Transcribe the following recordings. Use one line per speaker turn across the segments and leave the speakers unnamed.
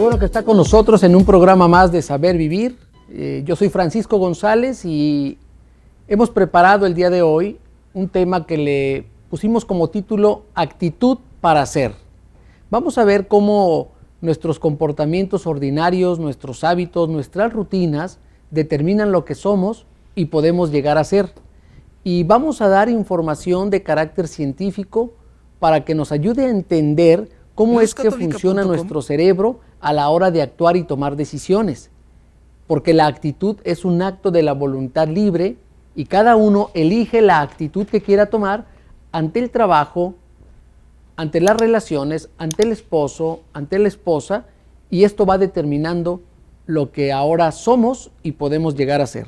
bueno que está con nosotros en un programa más de Saber Vivir. Yo soy Francisco González y hemos preparado el día de hoy un tema que le pusimos como título Actitud para ser. Vamos a ver cómo nuestros comportamientos ordinarios, nuestros hábitos, nuestras rutinas determinan lo que somos y podemos llegar a ser. Y vamos a dar información de carácter científico para que nos ayude a entender cómo es que funciona nuestro cerebro a la hora de actuar y tomar decisiones. Porque la actitud es un acto de la voluntad libre y cada uno elige la actitud que quiera tomar ante el trabajo, ante las relaciones, ante el esposo, ante la esposa, y esto va determinando lo que ahora somos y podemos llegar a ser.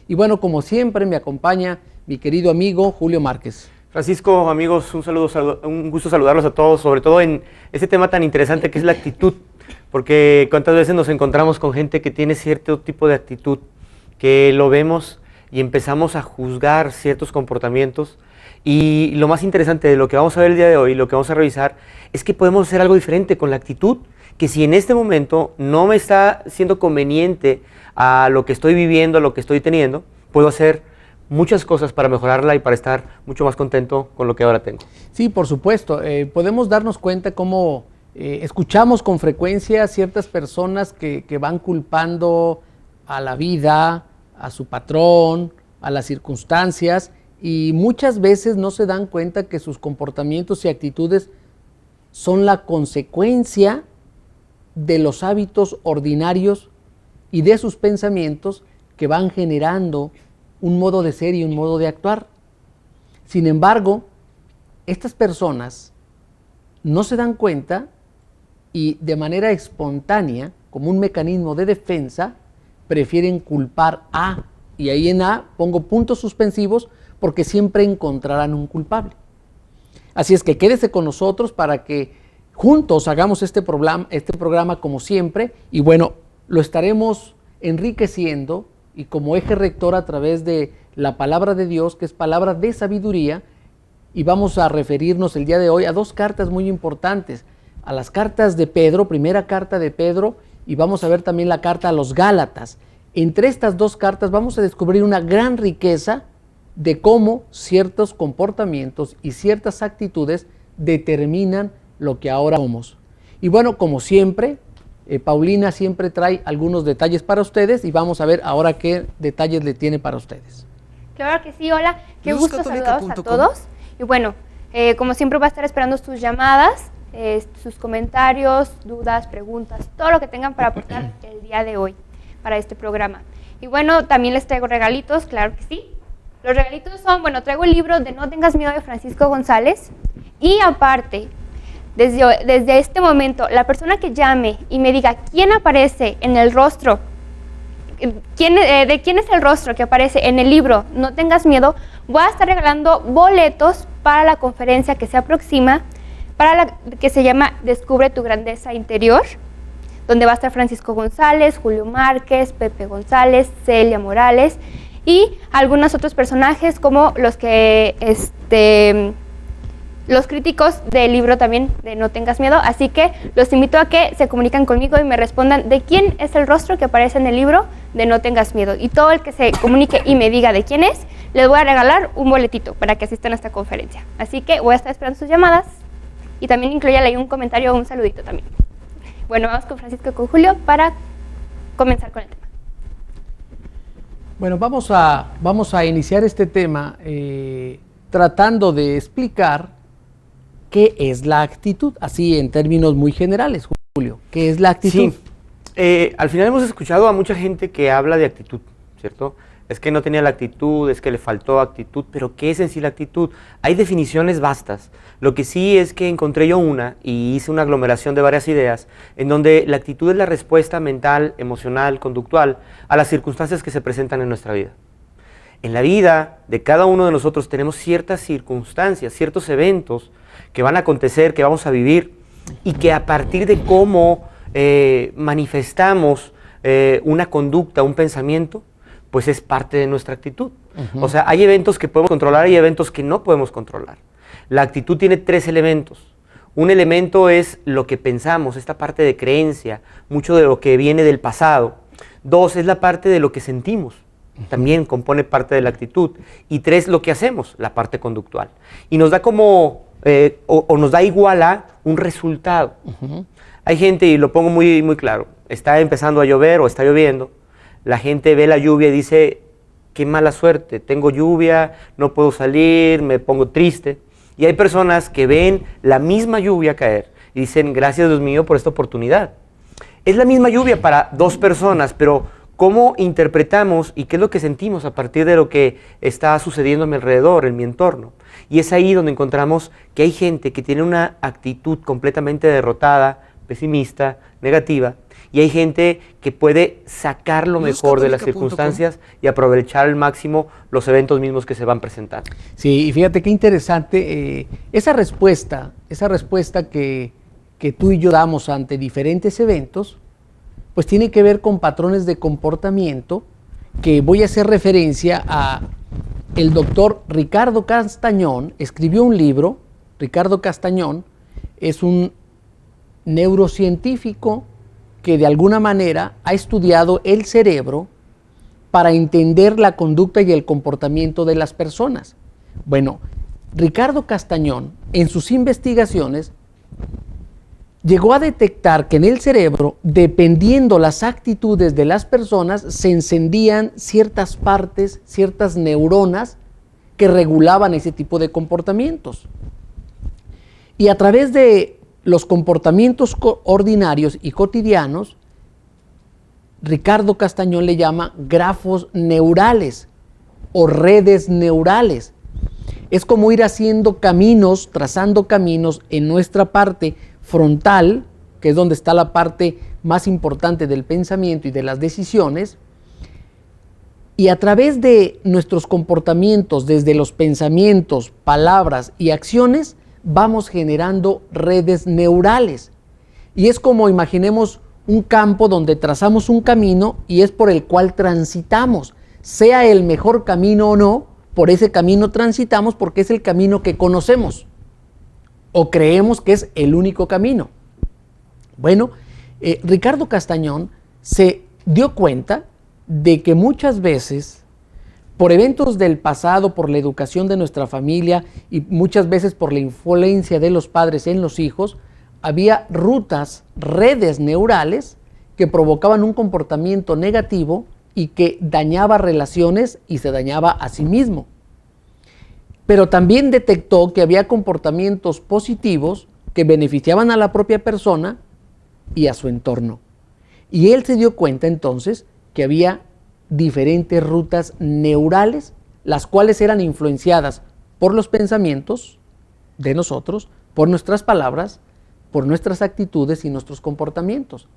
Y bueno, como siempre me acompaña mi querido amigo Julio Márquez.
Francisco, amigos, un gusto saludarlos a todos, sobre todo en este tema tan interesante que es la actitud, porque cuántas veces nos encontramos con gente que tiene cierto tipo de actitud, que lo vemos y empezamos a juzgar ciertos comportamientos, y lo más interesante de lo que vamos a ver el día de hoy, lo que vamos a revisar, es que podemos hacer algo diferente con la actitud, que si en este momento no me está siendo conveniente a lo que estoy viviendo, a lo que estoy teniendo, puedo hacer muchas cosas para mejorarla y para estar mucho más contento con lo que ahora tengo.
Sí, por supuesto. Podemos darnos cuenta cómo escuchamos con frecuencia ciertas personas que van culpando a la vida, a su patrón, a las circunstancias, y muchas veces no se dan cuenta que sus comportamientos y actitudes son la consecuencia de los hábitos ordinarios y de sus pensamientos que van generando un modo de ser y un modo de actuar. Sin embargo, estas personas no se dan cuenta y de manera espontánea, como un mecanismo de defensa, prefieren culpar a, y ahí en A pongo puntos suspensivos porque siempre encontrarán un culpable. Así es que quédese con nosotros para que juntos hagamos este programa como siempre, y bueno, lo estaremos enriqueciendo y como eje rector a través de la palabra de Dios, que es palabra de sabiduría, y vamos a referirnos el día de hoy a dos cartas muy importantes, a las cartas de Pedro, primera carta de Pedro, y vamos a ver también la carta a los Gálatas. Entre estas dos cartas vamos a descubrir una gran riqueza de cómo ciertos comportamientos y ciertas actitudes determinan lo que ahora somos. Y bueno, como siempre, Paulina siempre trae algunos detalles para ustedes y vamos a ver ahora qué detalles le tiene para ustedes.
Claro que sí, hola, qué gusto saludarlos a todos. Y bueno, como siempre va a estar esperando sus llamadas, sus comentarios, dudas, preguntas, todo lo que tengan para aportar el día de hoy para este programa. Y bueno, también les traigo regalitos, claro que sí. Los regalitos son, bueno, traigo el libro de No tengas miedo de Francisco González, y aparte, desde este momento, la persona que llame y me diga quién aparece en el rostro, de quién es el rostro que aparece en el libro No tengas miedo, voy a estar regalando boletos para la conferencia que se aproxima, que se llama Descubre tu grandeza interior, donde va a estar Francisco González, Julio Márquez, Pepe González, Celia Morales y algunos otros personajes como los críticos del libro también de No tengas miedo. Así que los invito a que se comuniquen conmigo y me respondan de quién es el rostro que aparece en el libro de No tengas miedo, y todo el que se comunique y me diga de quién es, les voy a regalar un boletito para que asistan a esta conferencia. Así que voy a estar esperando sus llamadas y también incluyale ahí un comentario o un saludito también. Bueno, vamos con Francisco y con Julio para comenzar con el tema.
Bueno, vamos a iniciar este tema tratando de explicar qué es la actitud, así en términos muy generales, Julio. ¿Qué es la actitud?
Sí, al final hemos escuchado a mucha gente que habla de actitud, ¿cierto? Es que no tenía la actitud, es que le faltó actitud, pero ¿qué es en sí la actitud? Hay definiciones vastas. Lo que sí es que encontré yo una y hice una aglomeración de varias ideas en donde la actitud es la respuesta mental, emocional, conductual a las circunstancias que se presentan en nuestra vida. En la vida de cada uno de nosotros tenemos ciertas circunstancias, ciertos eventos que van a acontecer, que vamos a vivir, y que a partir de cómo manifestamos una conducta, un pensamiento, pues es parte de nuestra actitud. O sea, hay eventos que podemos controlar y eventos que no podemos controlar. La actitud tiene tres elementos. Un elemento es lo que pensamos, esta parte de creencia, mucho de lo que viene del pasado. 2 es la parte de lo que sentimos, también compone parte de la actitud. Y 3, lo que hacemos, la parte conductual. Y nos da como, o nos da igual a un resultado. Hay gente, y lo pongo muy, muy claro, está empezando a llover o está lloviendo, la gente ve la lluvia y dice, qué mala suerte, tengo lluvia, no puedo salir, me pongo triste. Y hay personas que ven la misma lluvia caer y dicen, gracias Dios mío por esta oportunidad. Es la misma lluvia para 2 personas, pero ¿cómo interpretamos y qué es lo que sentimos a partir de lo que está sucediendo a mi alrededor, en mi entorno? Y es ahí donde encontramos que hay gente que tiene una actitud completamente derrotada, pesimista, negativa, y hay gente que puede sacar lo mejor de las circunstancias y aprovechar al máximo los eventos mismos que se van presentando.
Sí, y fíjate qué interesante, esa respuesta que tú y yo damos ante diferentes eventos, pues tiene que ver con patrones de comportamiento que voy a hacer referencia a el doctor Ricardo Castañón. Escribió un libro. Ricardo Castañón es un neurocientífico que de alguna manera ha estudiado el cerebro para entender la conducta y el comportamiento de las personas. Bueno, Ricardo Castañón, en sus investigaciones, llegó a detectar que en el cerebro, dependiendo las actitudes de las personas, se encendían ciertas partes, ciertas neuronas que regulaban ese tipo de comportamientos. Y a través de los comportamientos ordinarios y cotidianos, Ricardo Castañón le llama grafos neurales o redes neurales. Es como ir haciendo caminos, trazando caminos en nuestra parte frontal, que es donde está la parte más importante del pensamiento y de las decisiones, y a través de nuestros comportamientos, desde los pensamientos, palabras y acciones, vamos generando redes neurales. Y es como, imaginemos un campo donde trazamos un camino y es por el cual transitamos. Sea el mejor camino o no, por ese camino transitamos porque es el camino que conocemos o creemos que es el único camino. Bueno, Ricardo Castañón se dio cuenta de que muchas veces, por eventos del pasado, por la educación de nuestra familia y muchas veces por la influencia de los padres en los hijos, había rutas, redes neurales que provocaban un comportamiento negativo y que dañaba relaciones y se dañaba a sí mismo. Pero también detectó que había comportamientos positivos que beneficiaban a la propia persona y a su entorno. Y él se dio cuenta entonces que había diferentes rutas neurales, las cuales eran influenciadas por los pensamientos de nosotros, por nuestras palabras, por nuestras actitudes y nuestros comportamientos.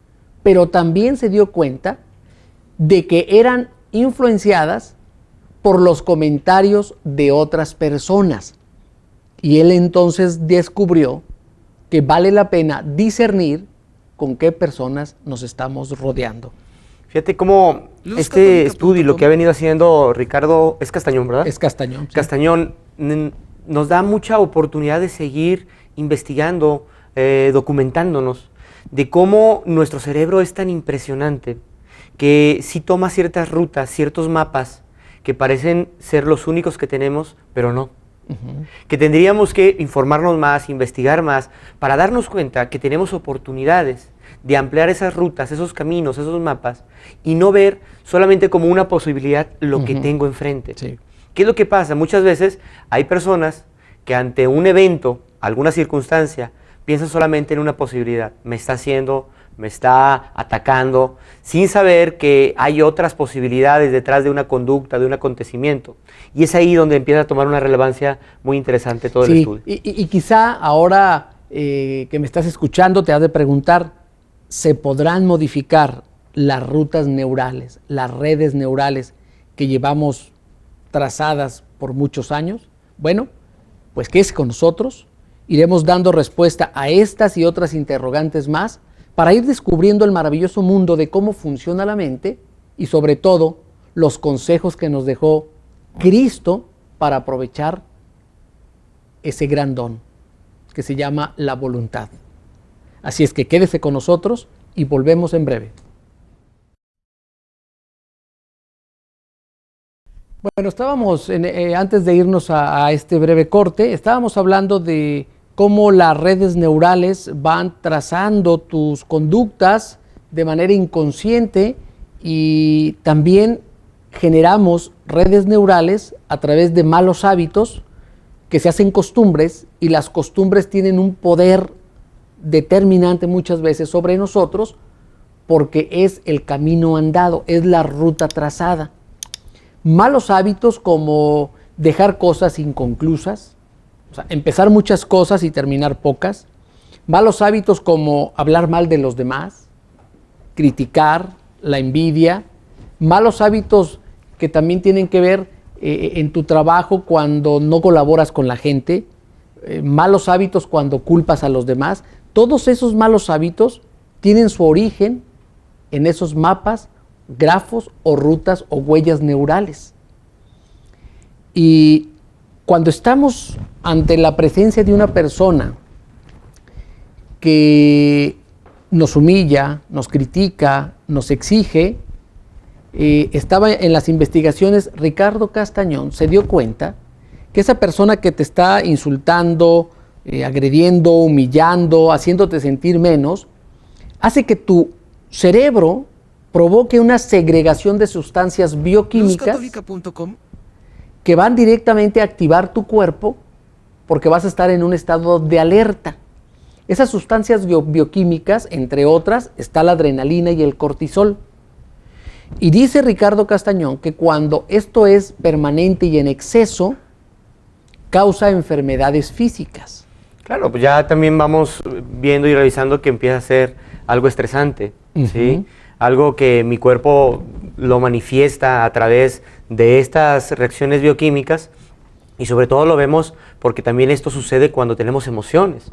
Pero también se dio cuenta de que eran influenciadas por los comentarios de otras personas. Y él entonces descubrió que vale la pena discernir con qué personas nos estamos rodeando.
Fíjate cómo este estudio y lo que ha venido haciendo Ricardo, es Castañón, ¿verdad?
Es Castañón. Sí.
Castañón nos da mucha oportunidad de seguir investigando, documentándonos de cómo nuestro cerebro es tan impresionante que sí toma ciertas rutas, ciertos mapas que parecen ser los únicos que tenemos, pero no. Que tendríamos que informarnos más, investigar más, para darnos cuenta que tenemos oportunidades de ampliar esas rutas, esos caminos, esos mapas, y no ver solamente como una posibilidad lo que tengo enfrente.
Sí.
¿Qué es lo que pasa? Muchas veces hay personas que ante un evento, alguna circunstancia, piensan solamente en una posibilidad. Me está haciendo, me está atacando, sin saber que hay otras posibilidades detrás de una conducta, de un acontecimiento. Y es ahí donde empieza a tomar una relevancia muy interesante todo el estudio.
Y quizá ahora que me estás escuchando te has de preguntar, ¿se podrán modificar las rutas neurales, las redes neurales que llevamos trazadas por muchos años? Bueno, pues quédese con nosotros, iremos dando respuesta a estas y otras interrogantes más para ir descubriendo el maravilloso mundo de cómo funciona la mente y sobre todo los consejos que nos dejó Cristo para aprovechar ese gran don. que se llama la voluntad. Así es que quédese con nosotros y volvemos en breve. Bueno, estábamos, antes de irnos a este breve corte, estábamos hablando de cómo las redes neurales van trazando tus conductas de manera inconsciente y también generamos redes neurales a través de malos hábitos que se hacen costumbres, y las costumbres tienen un poder determinante muchas veces sobre nosotros porque es el camino andado, es la ruta trazada. Malos hábitos como dejar cosas inconclusas, o sea, empezar muchas cosas y terminar pocas. Malos hábitos como hablar mal de los demás, criticar, la envidia. Malos hábitos que también tienen que ver en tu trabajo cuando no colaboras con la gente. Malos hábitos cuando culpas a los demás. Todos esos malos hábitos tienen su origen en esos mapas, grafos o rutas o huellas neurales. Y cuando estamos ante la presencia de una persona que nos humilla, nos critica, nos exige, estaba en las investigaciones, Ricardo Castañón se dio cuenta que esa persona que te está insultando, agrediendo, humillando, haciéndote sentir menos, hace que tu cerebro provoque una segregación de sustancias bioquímicas que van directamente a activar tu cuerpo porque vas a estar en un estado de alerta. Esas sustancias bioquímicas, entre otras, está la adrenalina y el cortisol. Y dice Ricardo Castañón que cuando esto es permanente y en exceso, causa enfermedades físicas.
Claro, pues ya también vamos viendo y revisando que empieza a ser algo estresante, ¿sí? Algo que mi cuerpo lo manifiesta a través de estas reacciones bioquímicas, y sobre todo lo vemos porque también esto sucede cuando tenemos emociones,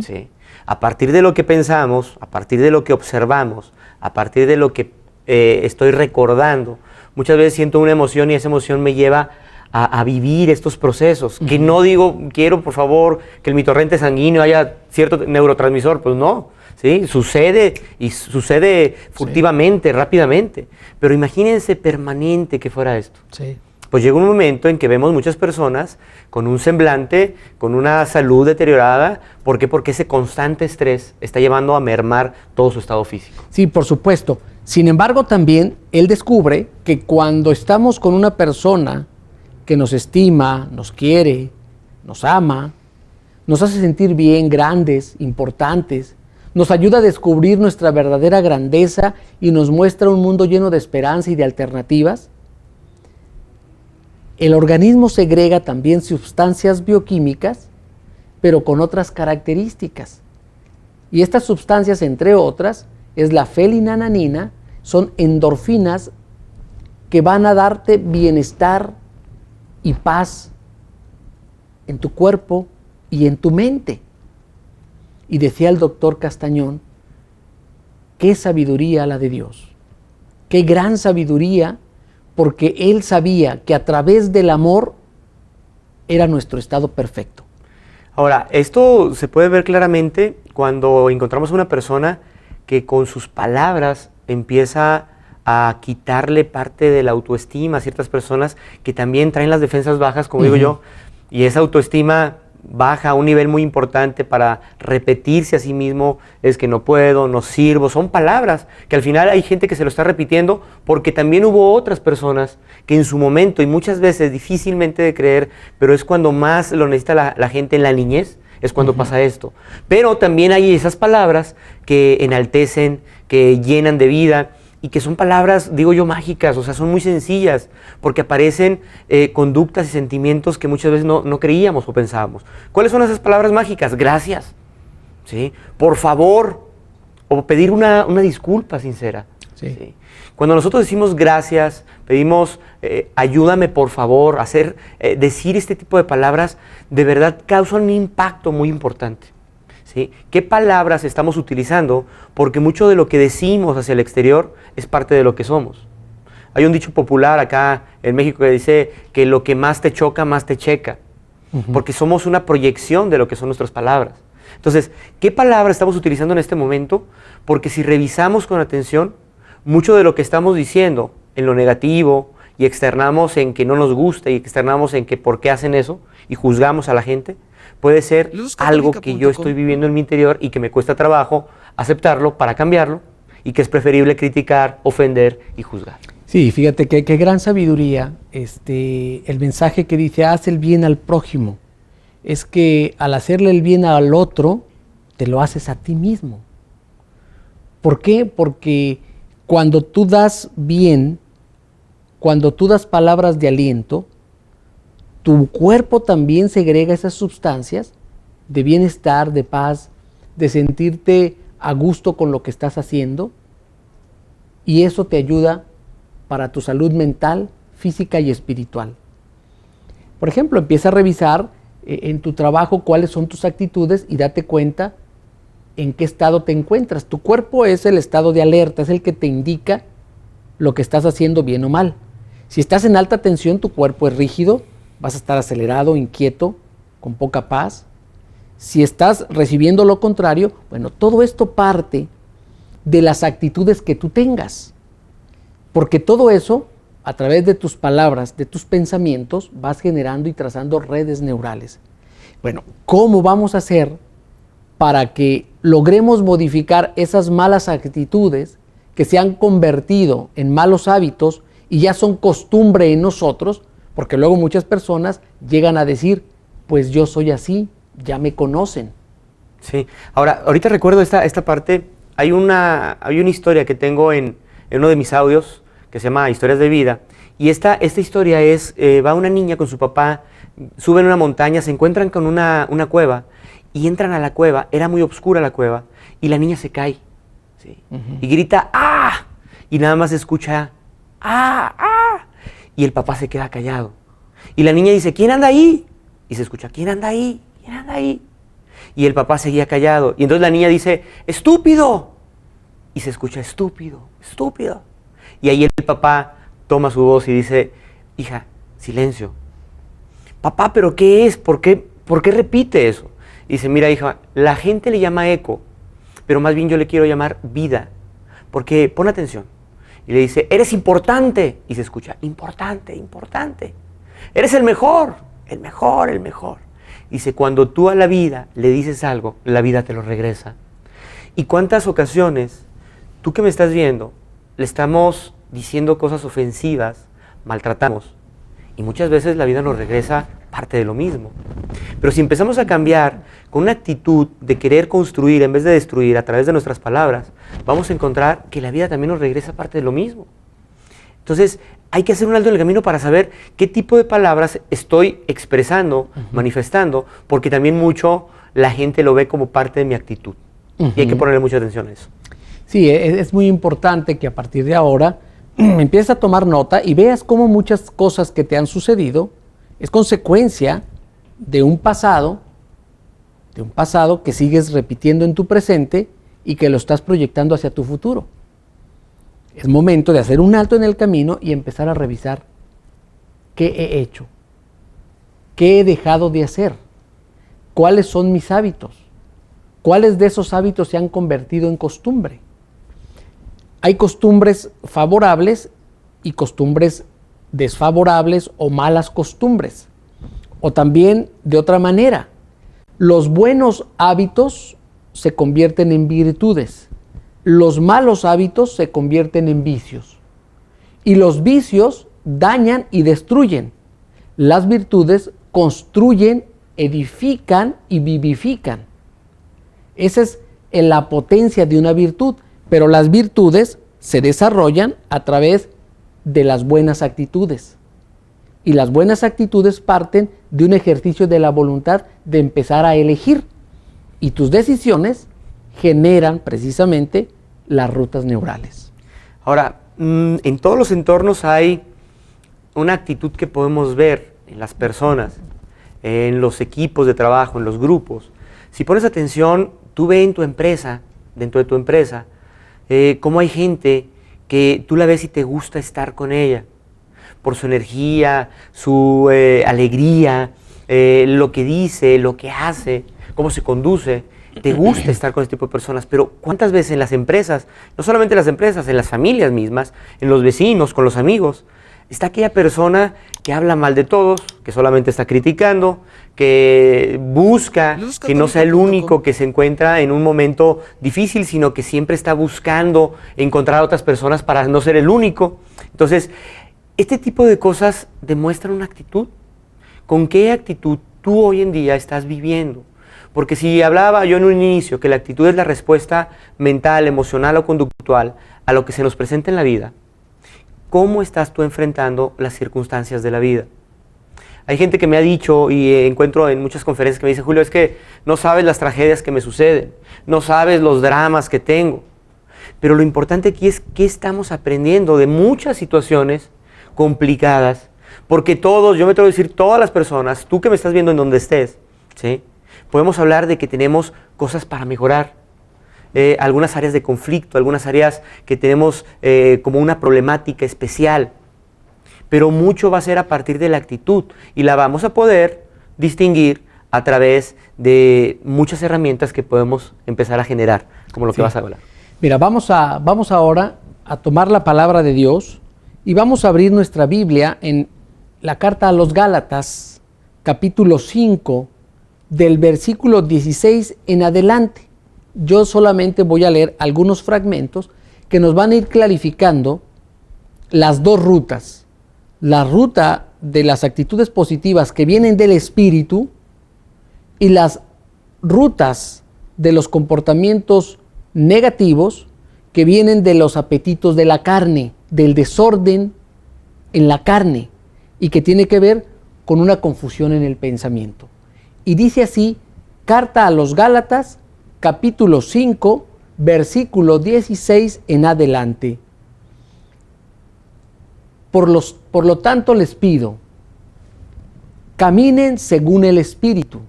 ¿sí? A partir de lo que pensamos, a partir de lo que observamos, a partir de lo que estoy recordando, muchas veces siento una emoción y esa emoción me lleva a vivir estos procesos, que no digo, quiero por favor que en mi torrente sanguíneo haya cierto neurotransmisor, pues no, ¿sí? Sucede y sucede furtivamente, rápidamente, pero imagínense permanente que fuera esto.
Sí.
Pues llega un momento en que vemos muchas personas con un semblante, con una salud deteriorada. ¿Por qué? Porque ese constante estrés está llevando a mermar todo su estado físico.
Sí, por supuesto. Sin embargo, también él descubre que cuando estamos con una persona que nos estima, nos quiere, nos ama, nos hace sentir bien, grandes, importantes, nos ayuda a descubrir nuestra verdadera grandeza y nos muestra un mundo lleno de esperanza y de alternativas, el organismo segrega también sustancias bioquímicas, pero con otras características. Y estas sustancias, entre otras, es la fenilalanina, son endorfinas que van a darte bienestar y paz en tu cuerpo y en tu mente. Y decía el doctor Castañón, qué sabiduría la de Dios, qué gran sabiduría, porque él sabía que a través del amor era nuestro estado perfecto.
Ahora, esto se puede ver claramente cuando encontramos a una persona que con sus palabras empieza a quitarle parte de la autoestima a ciertas personas que también traen las defensas bajas, como digo yo, y esa autoestima baja a un nivel muy importante para repetirse a sí mismo, es que no puedo, no sirvo, son palabras que al final hay gente que se lo está repitiendo porque también hubo otras personas que en su momento, y muchas veces difícilmente de creer, pero es cuando más lo necesita la gente en la niñez, es cuando pasa esto. Pero también hay esas palabras que enaltecen, que llenan de vida, y que son palabras, digo yo, mágicas, o sea, son muy sencillas, porque aparecen conductas y sentimientos que muchas veces no creíamos o pensábamos. ¿Cuáles son esas palabras mágicas? Gracias, ¿sí? Por favor, o pedir una disculpa sincera.
Sí.
¿Sí? Cuando nosotros decimos gracias, pedimos ayúdame por favor, decir este tipo de palabras, de verdad causan un impacto muy importante. ¿Sí? ¿Qué palabras estamos utilizando? Porque mucho de lo que decimos hacia el exterior es parte de lo que somos. Hay un dicho popular acá en México que dice que lo que más te choca, más te checa. Porque somos una proyección de lo que son nuestras palabras. Entonces, ¿qué palabra estamos utilizando en este momento? Porque si revisamos con atención, mucho de lo que estamos diciendo en lo negativo y externamos en que no nos gusta y externamos en que por qué hacen eso y juzgamos a la gente, puede ser algo que yo estoy viviendo en mi interior y que me cuesta trabajo aceptarlo para cambiarlo y que es preferible criticar, ofender y juzgar.
Sí, fíjate qué gran sabiduría el mensaje que dice haz el bien al prójimo. Es que al hacerle el bien al otro, te lo haces a ti mismo. ¿Por qué? Porque cuando tú das bien, cuando tú das palabras de aliento, tu cuerpo también segrega esas sustancias de bienestar, de paz, de sentirte a gusto con lo que estás haciendo, y eso te ayuda para tu salud mental, física y espiritual. Por ejemplo, empieza a revisar en tu trabajo cuáles son tus actitudes y date cuenta en qué estado te encuentras. Tu cuerpo es el estado de alerta, es el que te indica lo que estás haciendo bien o mal. Si estás en alta tensión, tu cuerpo es rígido, vas a estar acelerado, inquieto, con poca paz. Si estás recibiendo lo contrario, bueno, todo esto parte de las actitudes que tú tengas. Porque todo eso, a través de tus palabras, de tus pensamientos, vas generando y trazando redes neurales. Bueno, ¿cómo vamos a hacer para que logremos modificar esas malas actitudes que se han convertido en malos hábitos y ya son costumbre en nosotros? Porque luego muchas personas llegan a decir, pues yo soy así, ya me conocen.
Sí, ahorita recuerdo esta parte, hay una historia que tengo en uno de mis audios que se llama Historias de Vida, y esta historia es, va una niña con su papá, suben una montaña, se encuentran con una cueva, y entran a la cueva, era muy oscura la cueva, y la niña se cae, ¿sí? Y grita, ¡ah! Y nada más escucha, ¡ah! ¡ah! Y el papá se queda callado. Y la niña dice, ¿quién anda ahí? Y se escucha, ¿quién anda ahí? ¿Quién anda ahí? Y el papá seguía callado. Y entonces la niña dice, ¡estúpido! Y se escucha, estúpido, estúpido. Y ahí el papá toma su voz y dice, hija, silencio. Papá, ¿pero qué es? ¿Por qué repite eso? Y dice, mira, hija, la gente le llama eco, pero más bien yo le quiero llamar vida. Porque, pon atención. Y le dice, eres importante. Y se escucha, importante, importante. Eres el mejor, el mejor, el mejor. Dice, cuando tú a la vida le dices algo, la vida te lo regresa. ¿Y cuántas ocasiones, tú que me estás viendo, le estamos diciendo cosas ofensivas, maltratamos, y muchas veces la vida nos regresa parte de lo mismo? Pero si empezamos a cambiar con una actitud de querer construir en vez de destruir a través de nuestras palabras, vamos a encontrar que la vida también nos regresa parte de lo mismo. Entonces, hay que hacer un alto en el camino para saber qué tipo de palabras estoy expresando, manifestando, porque también mucho la gente lo ve como parte de mi actitud. Y hay que ponerle mucha atención a eso.
Sí, es muy importante que a partir de ahora empieces a tomar nota y veas cómo muchas cosas que te han sucedido es consecuencia de un pasado que sigues repitiendo en tu presente y que lo estás proyectando hacia tu futuro. Es momento de hacer un alto en el camino y empezar a revisar qué he hecho, qué he dejado de hacer, cuáles son mis hábitos, cuáles de esos hábitos se han convertido en costumbre. Hay costumbres favorables y costumbres desfavorables o malas costumbres. O también de otra manera, los buenos hábitos se convierten en virtudes, los malos hábitos se convierten en vicios y los vicios dañan y destruyen. Las virtudes construyen, edifican y vivifican. Esa es la potencia de una virtud. Pero las virtudes se desarrollan a través de las buenas actitudes. Y las buenas actitudes parten de un ejercicio de la voluntad de empezar a elegir. Y tus decisiones generan precisamente las rutas neurales.
Ahora, en todos los entornos hay una actitud que podemos ver en las personas, en los equipos de trabajo, en los grupos. Si pones atención, tú ves en tu empresa, dentro de tu empresa, cómo hay gente que tú la ves y te gusta estar con ella, por su energía, su alegría, lo que dice, lo que hace, cómo se conduce, te gusta estar con este tipo de personas, pero ¿cuántas veces en las empresas, no solamente en las empresas, en las familias mismas, en los vecinos, con los amigos, está aquella persona que habla mal de todos, que solamente está criticando, que busca que no sea el único que se encuentra en un momento difícil, sino que siempre está buscando encontrar a otras personas para no ser el único? Entonces, este tipo de cosas demuestran una actitud. ¿Con qué actitud tú hoy en día estás viviendo? Porque si hablaba yo en un inicio que la actitud es la respuesta mental, emocional o conductual a lo que se nos presenta en la vida, ¿cómo estás tú enfrentando las circunstancias de la vida? Hay gente que me ha dicho, y encuentro en muchas conferencias que me dice, Julio, es que no sabes las tragedias que me suceden, no sabes los dramas que tengo. Pero lo importante aquí es qué estamos aprendiendo de muchas situaciones complicadas, porque todos, yo me atrevo a decir, todas las personas, tú que me estás viendo en donde estés, ¿sí?, podemos hablar de que tenemos cosas para mejorar, algunas áreas de conflicto, algunas áreas que tenemos como una problemática especial, pero mucho va a ser a partir de la actitud y la vamos a poder distinguir a través de muchas herramientas que podemos empezar a generar, como lo que vas a hablar.
Mira, vamos ahora a tomar la palabra de Dios y vamos a abrir nuestra Biblia en la carta a los Gálatas, capítulo 5, del versículo 16 en adelante. Yo solamente voy a leer algunos fragmentos que nos van a ir clarificando las dos rutas. La ruta de las actitudes positivas que vienen del espíritu y las rutas de los comportamientos negativos que vienen de los apetitos de la carne, del desorden en la carne y que tiene que ver con una confusión en el pensamiento. Y dice así, carta a los Gálatas, capítulo 5, versículo 16 en adelante. Por lo tanto les pido, caminen según el Espíritu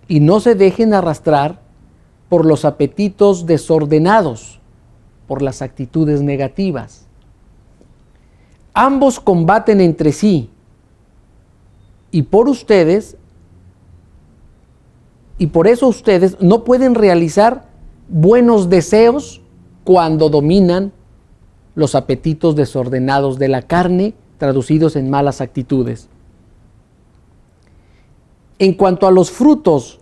y no se dejen arrastrar por los apetitos desordenados, por las actitudes negativas. Ambos combaten entre sí y por eso ustedes no pueden realizar buenos deseos cuando dominan los apetitos desordenados de la carne, traducidos en malas actitudes. En cuanto a los frutos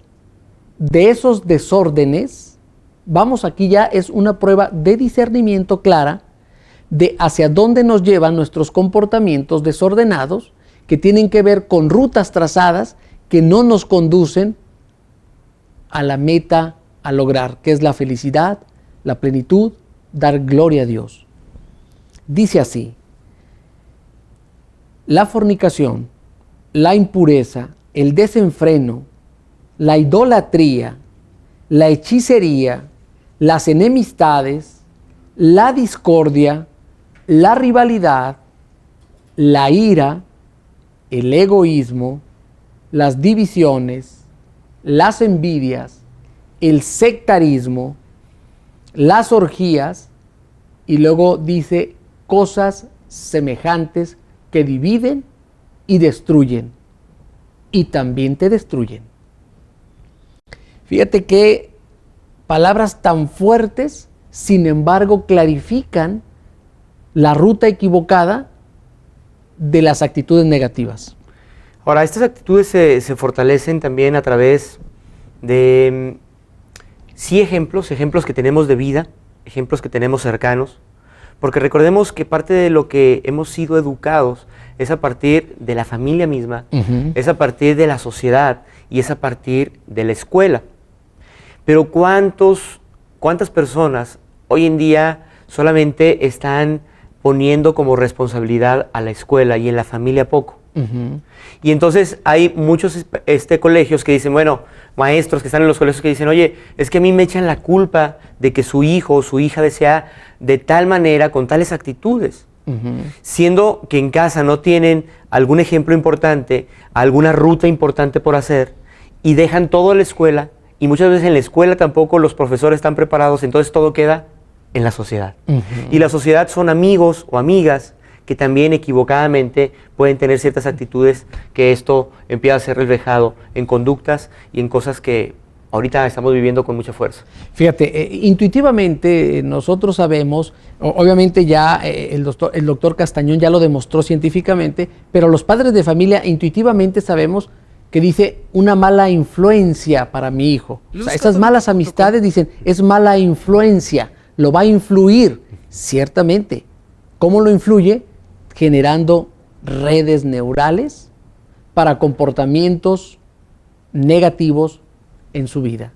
de esos desórdenes, vamos, aquí ya es una prueba de discernimiento clara de hacia dónde nos llevan nuestros comportamientos desordenados, que tienen que ver con rutas trazadas que no nos conducen a la meta a lograr, que es la felicidad, la plenitud, dar gloria a Dios. Dice así: la fornicación, la impureza, el desenfreno, la idolatría, la hechicería, las enemistades, la discordia, la rivalidad, la ira, el egoísmo, las divisiones, las envidias, el sectarismo, las orgías, y luego dice cosas semejantes que dividen y destruyen, y también te destruyen. Fíjate que palabras tan fuertes, sin embargo, clarifican la ruta equivocada de las actitudes negativas.
Ahora, estas actitudes se fortalecen también a través de, sí, ejemplos que tenemos de vida, ejemplos que tenemos cercanos, porque recordemos que parte de lo que hemos sido educados es a partir de la familia misma, es a partir de la sociedad y es a partir de la escuela. Pero ¿cuántas personas hoy en día solamente están poniendo como responsabilidad a la escuela y en la familia poco? Y entonces hay muchos colegios que dicen, bueno, maestros que están en los colegios que dicen, oye, es que a mí me echan la culpa de que su hijo o su hija desea de tal manera, con tales actitudes. Siendo que en casa no tienen algún ejemplo importante, alguna ruta importante por hacer, y dejan todo en la escuela, y muchas veces en la escuela tampoco los profesores están preparados, entonces todo queda en la sociedad. Y la sociedad son amigos o amigas que también equivocadamente pueden tener ciertas actitudes que esto empieza a ser reflejado en conductas y en cosas que ahorita estamos viviendo con mucha fuerza.
Fíjate, intuitivamente nosotros sabemos, obviamente ya el doctor Castañón ya lo demostró científicamente, pero los padres de familia intuitivamente sabemos que dice una mala influencia para mi hijo. O sea, esas malas amistades dicen, es mala influencia, lo va a influir, ciertamente. ¿Cómo lo influye? Generando redes neurales para comportamientos negativos en su vida.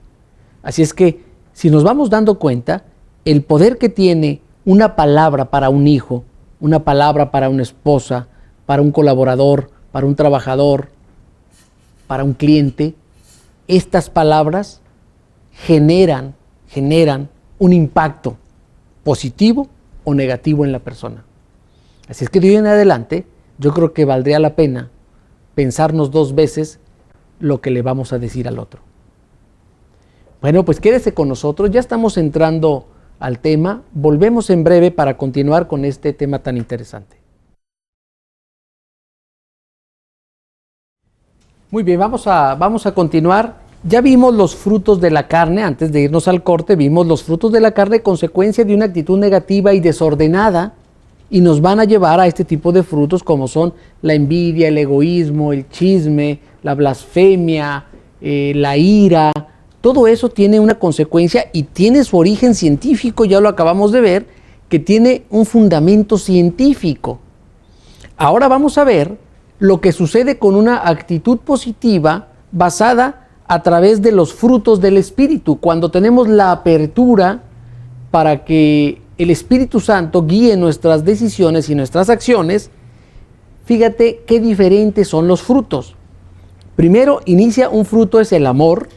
Así es que, si nos vamos dando cuenta, el poder que tiene una palabra para un hijo, una palabra para una esposa, para un colaborador, para un trabajador, para un cliente, estas palabras generan un impacto positivo o negativo en la persona. Así es que de hoy en adelante, yo creo que valdría la pena pensarnos 2 veces lo que le vamos a decir al otro. Bueno, pues quédese con nosotros, ya estamos entrando al tema, volvemos en breve para continuar con este tema tan interesante. Muy bien, vamos a continuar. Ya vimos los frutos de la carne, antes de irnos al corte, vimos los frutos de la carne, consecuencia de una actitud negativa y desordenada, y nos van a llevar a este tipo de frutos como son la envidia, el egoísmo, el chisme, la blasfemia, la ira. Todo eso tiene una consecuencia y tiene su origen científico, ya lo acabamos de ver, que tiene un fundamento científico. Ahora vamos a ver lo que sucede con una actitud positiva basada a través de los frutos del Espíritu, cuando tenemos la apertura para que el Espíritu Santo guíe nuestras decisiones y nuestras acciones. Fíjate qué diferentes son los frutos. Primero inicia un fruto, es el amor,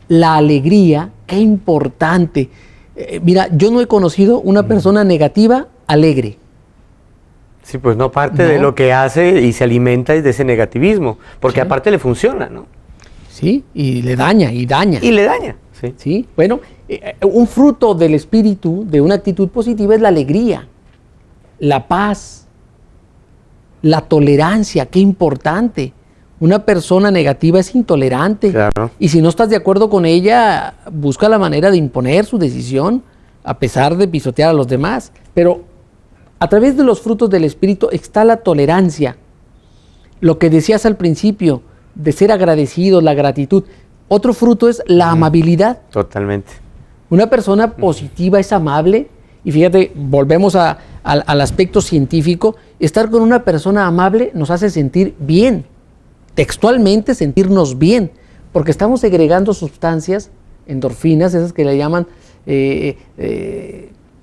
la alegría, qué importante. Mira, yo no he conocido una persona negativa alegre.
Sí, pues no, parte de lo que hace y se alimenta es de ese negativismo, porque aparte le funciona, ¿no?
Sí, y le daña, y daña.
Y le daña, sí.
Sí, bueno, un fruto del espíritu, de una actitud positiva, es la alegría, la paz, la tolerancia, qué importante. Una persona negativa es intolerante.
Claro.
Y si no estás de acuerdo con ella, busca la manera de imponer su decisión, a pesar de pisotear a los demás. Pero a través de los frutos del Espíritu está la tolerancia. Lo que decías al principio, de ser agradecido, la gratitud. Otro fruto es la amabilidad.
Totalmente.
Una persona positiva es amable. Y fíjate, volvemos al aspecto científico. Estar con una persona amable nos hace sentir bien. Textualmente, sentirnos bien. Porque estamos segregando sustancias, endorfinas, esas que le llaman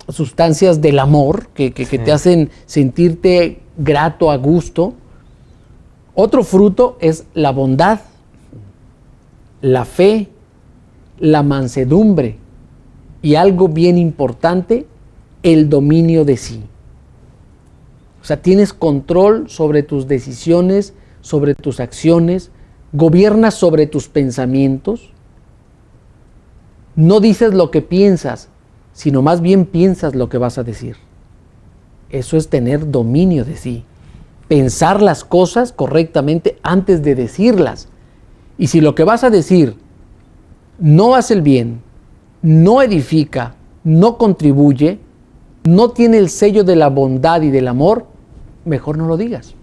sustancias del amor, que te hacen sentirte grato, a gusto. Otro fruto es la bondad, la fe, la mansedumbre y algo bien importante, el dominio de sí. O sea, tienes control sobre tus decisiones, sobre tus acciones, gobiernas sobre tus pensamientos. No dices lo que piensas, sino más bien piensas lo que vas a decir. Eso es tener dominio de sí. Pensar las cosas correctamente antes de decirlas. Y si lo que vas a decir no hace el bien, no edifica, no contribuye, no tiene el sello de la bondad y del amor, mejor no lo digas.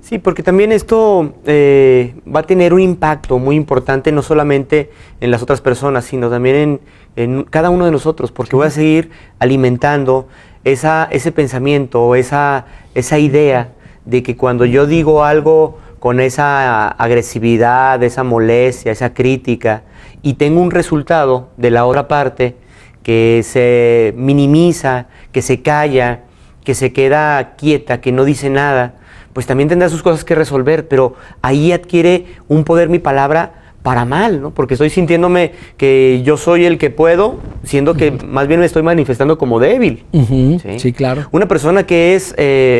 Sí, porque también esto va a tener un impacto muy importante, no solamente en las otras personas, sino también en cada uno de nosotros, porque voy a seguir alimentando ese pensamiento, esa idea de que cuando yo digo algo con esa agresividad, esa molestia, esa crítica, y tengo un resultado de la otra parte que se minimiza, que se calla, que se queda quieta, que no dice nada, pues también tendrá sus cosas que resolver, pero ahí adquiere un poder mi palabra para mal, ¿no? Porque estoy sintiéndome que yo soy el que puedo, siendo que más bien me estoy manifestando como débil.
Sí, claro.
Una persona que es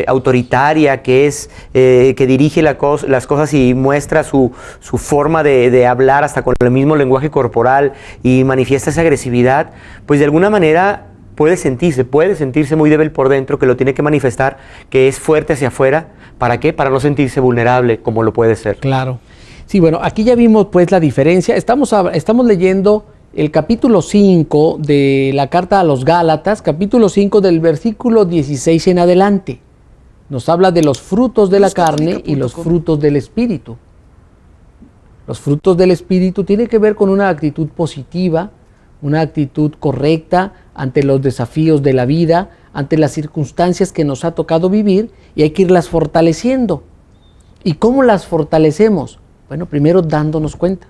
autoritaria, que dirige las cosas y muestra su forma de hablar hasta con el mismo lenguaje corporal y manifiesta esa agresividad, pues de alguna manera puede sentirse muy débil por dentro, que lo tiene que manifestar, que es fuerte hacia afuera. ¿Para qué? Para no sentirse vulnerable como lo puede ser.
Claro. Sí, bueno, aquí ya vimos pues la diferencia. Estamos leyendo el capítulo 5 de la carta a los Gálatas, capítulo 5 del versículo 16 en adelante. Nos habla de los frutos de la carne y los frutos del Espíritu. Los frutos del Espíritu tienen que ver con una actitud positiva, una actitud correcta ante los desafíos de la vida, ante las circunstancias que nos ha tocado vivir, y hay que irlas fortaleciendo. ¿Y cómo las fortalecemos? Bueno, primero dándonos cuenta,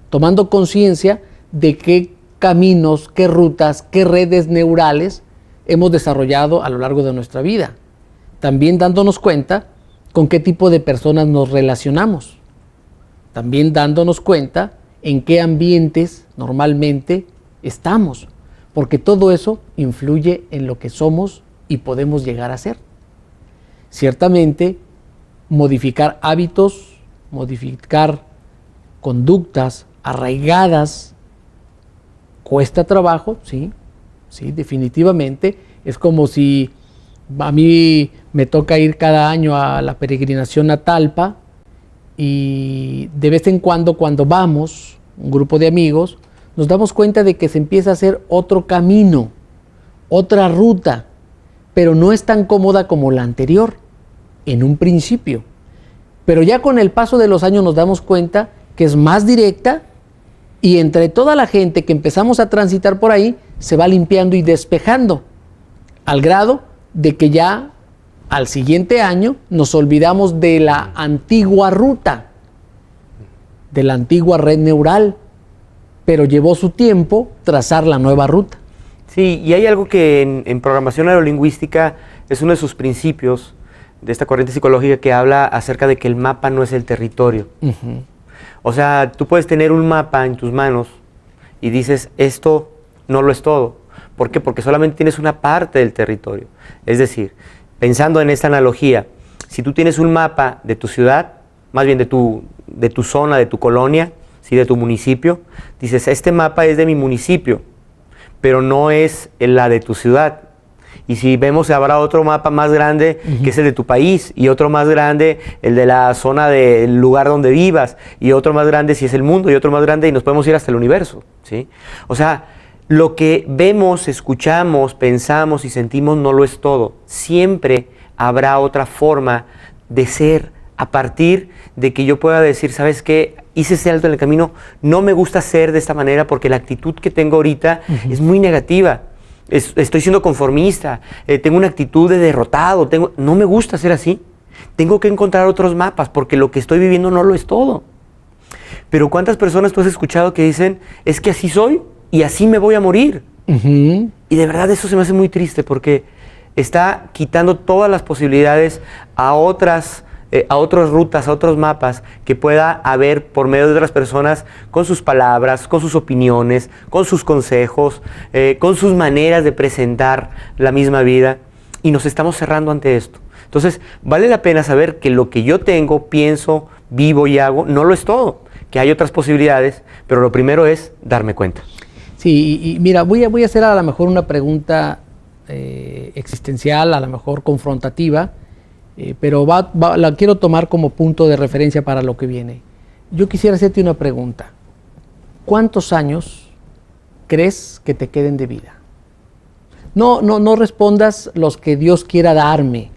tomando conciencia de qué caminos, qué rutas, qué redes neurales hemos desarrollado a lo largo de nuestra vida. También dándonos cuenta con qué tipo de personas nos relacionamos. También dándonos cuenta en qué ambientes normalmente estamos, porque todo eso influye en lo que somos y podemos llegar a ser. Ciertamente, modificar hábitos, modificar conductas arraigadas cuesta trabajo, sí, definitivamente. Es como si a mí me toca ir cada año a la peregrinación a Talpa, y de vez en cuando vamos, un grupo de amigos, nos damos cuenta de que se empieza a hacer otro camino, otra ruta, pero no es tan cómoda como la anterior, en un principio. Pero ya con el paso de los años nos damos cuenta que es más directa, y entre toda la gente que empezamos a transitar por ahí, se va limpiando y despejando, al grado de que ya al siguiente año nos olvidamos de la antigua ruta, de la antigua red neural, pero llevó su tiempo trazar la nueva ruta.
Sí, y hay algo que en programación neurolingüística es uno de sus principios de esta corriente psicológica, que habla acerca de que el mapa no es el territorio. O sea, tú puedes tener un mapa en tus manos y dices, esto no lo es todo. ¿Por qué? Porque solamente tienes una parte del territorio. Es decir, pensando en esta analogía, si tú tienes un mapa de tu ciudad, más bien de tu zona, de tu colonia, ¿sí? De tu municipio, dices, este mapa es de mi municipio, pero no es la de tu ciudad. Y si vemos, habrá otro mapa más grande, que es el de tu país, y otro más grande, el de la zona del lugar donde vivas, y otro más grande si es el mundo, y otro más grande, y nos podemos ir hasta el universo, ¿sí? O sea, lo que vemos, escuchamos, pensamos y sentimos no lo es todo. Siempre habrá otra forma de ser, a partir de que yo pueda decir, ¿sabes qué? Hice ese alto en el camino, no me gusta ser de esta manera porque la actitud que tengo ahorita es muy negativa. Estoy siendo conformista, tengo una actitud de derrotado, no me gusta ser así. Tengo que encontrar otros mapas porque lo que estoy viviendo no lo es todo. Pero ¿cuántas personas tú has escuchado que dicen, es que así soy y así me voy a morir? Y de verdad eso se me hace muy triste, porque está quitando todas las posibilidades a otras rutas, a otros mapas que pueda haber por medio de otras personas, con sus palabras, con sus opiniones, con sus consejos, con sus maneras de presentar la misma vida, y nos estamos cerrando ante esto. Entonces, vale la pena saber que lo que yo tengo, pienso, vivo y hago, no lo es todo, que hay otras posibilidades, pero lo primero es darme cuenta.
Sí, y mira, voy a hacer a lo mejor una pregunta existencial, a lo mejor confrontativa, pero la quiero tomar como punto de referencia para lo que viene. Yo quisiera hacerte una pregunta. ¿Cuántos años crees que te queden de vida? No respondas los que Dios quiera darme.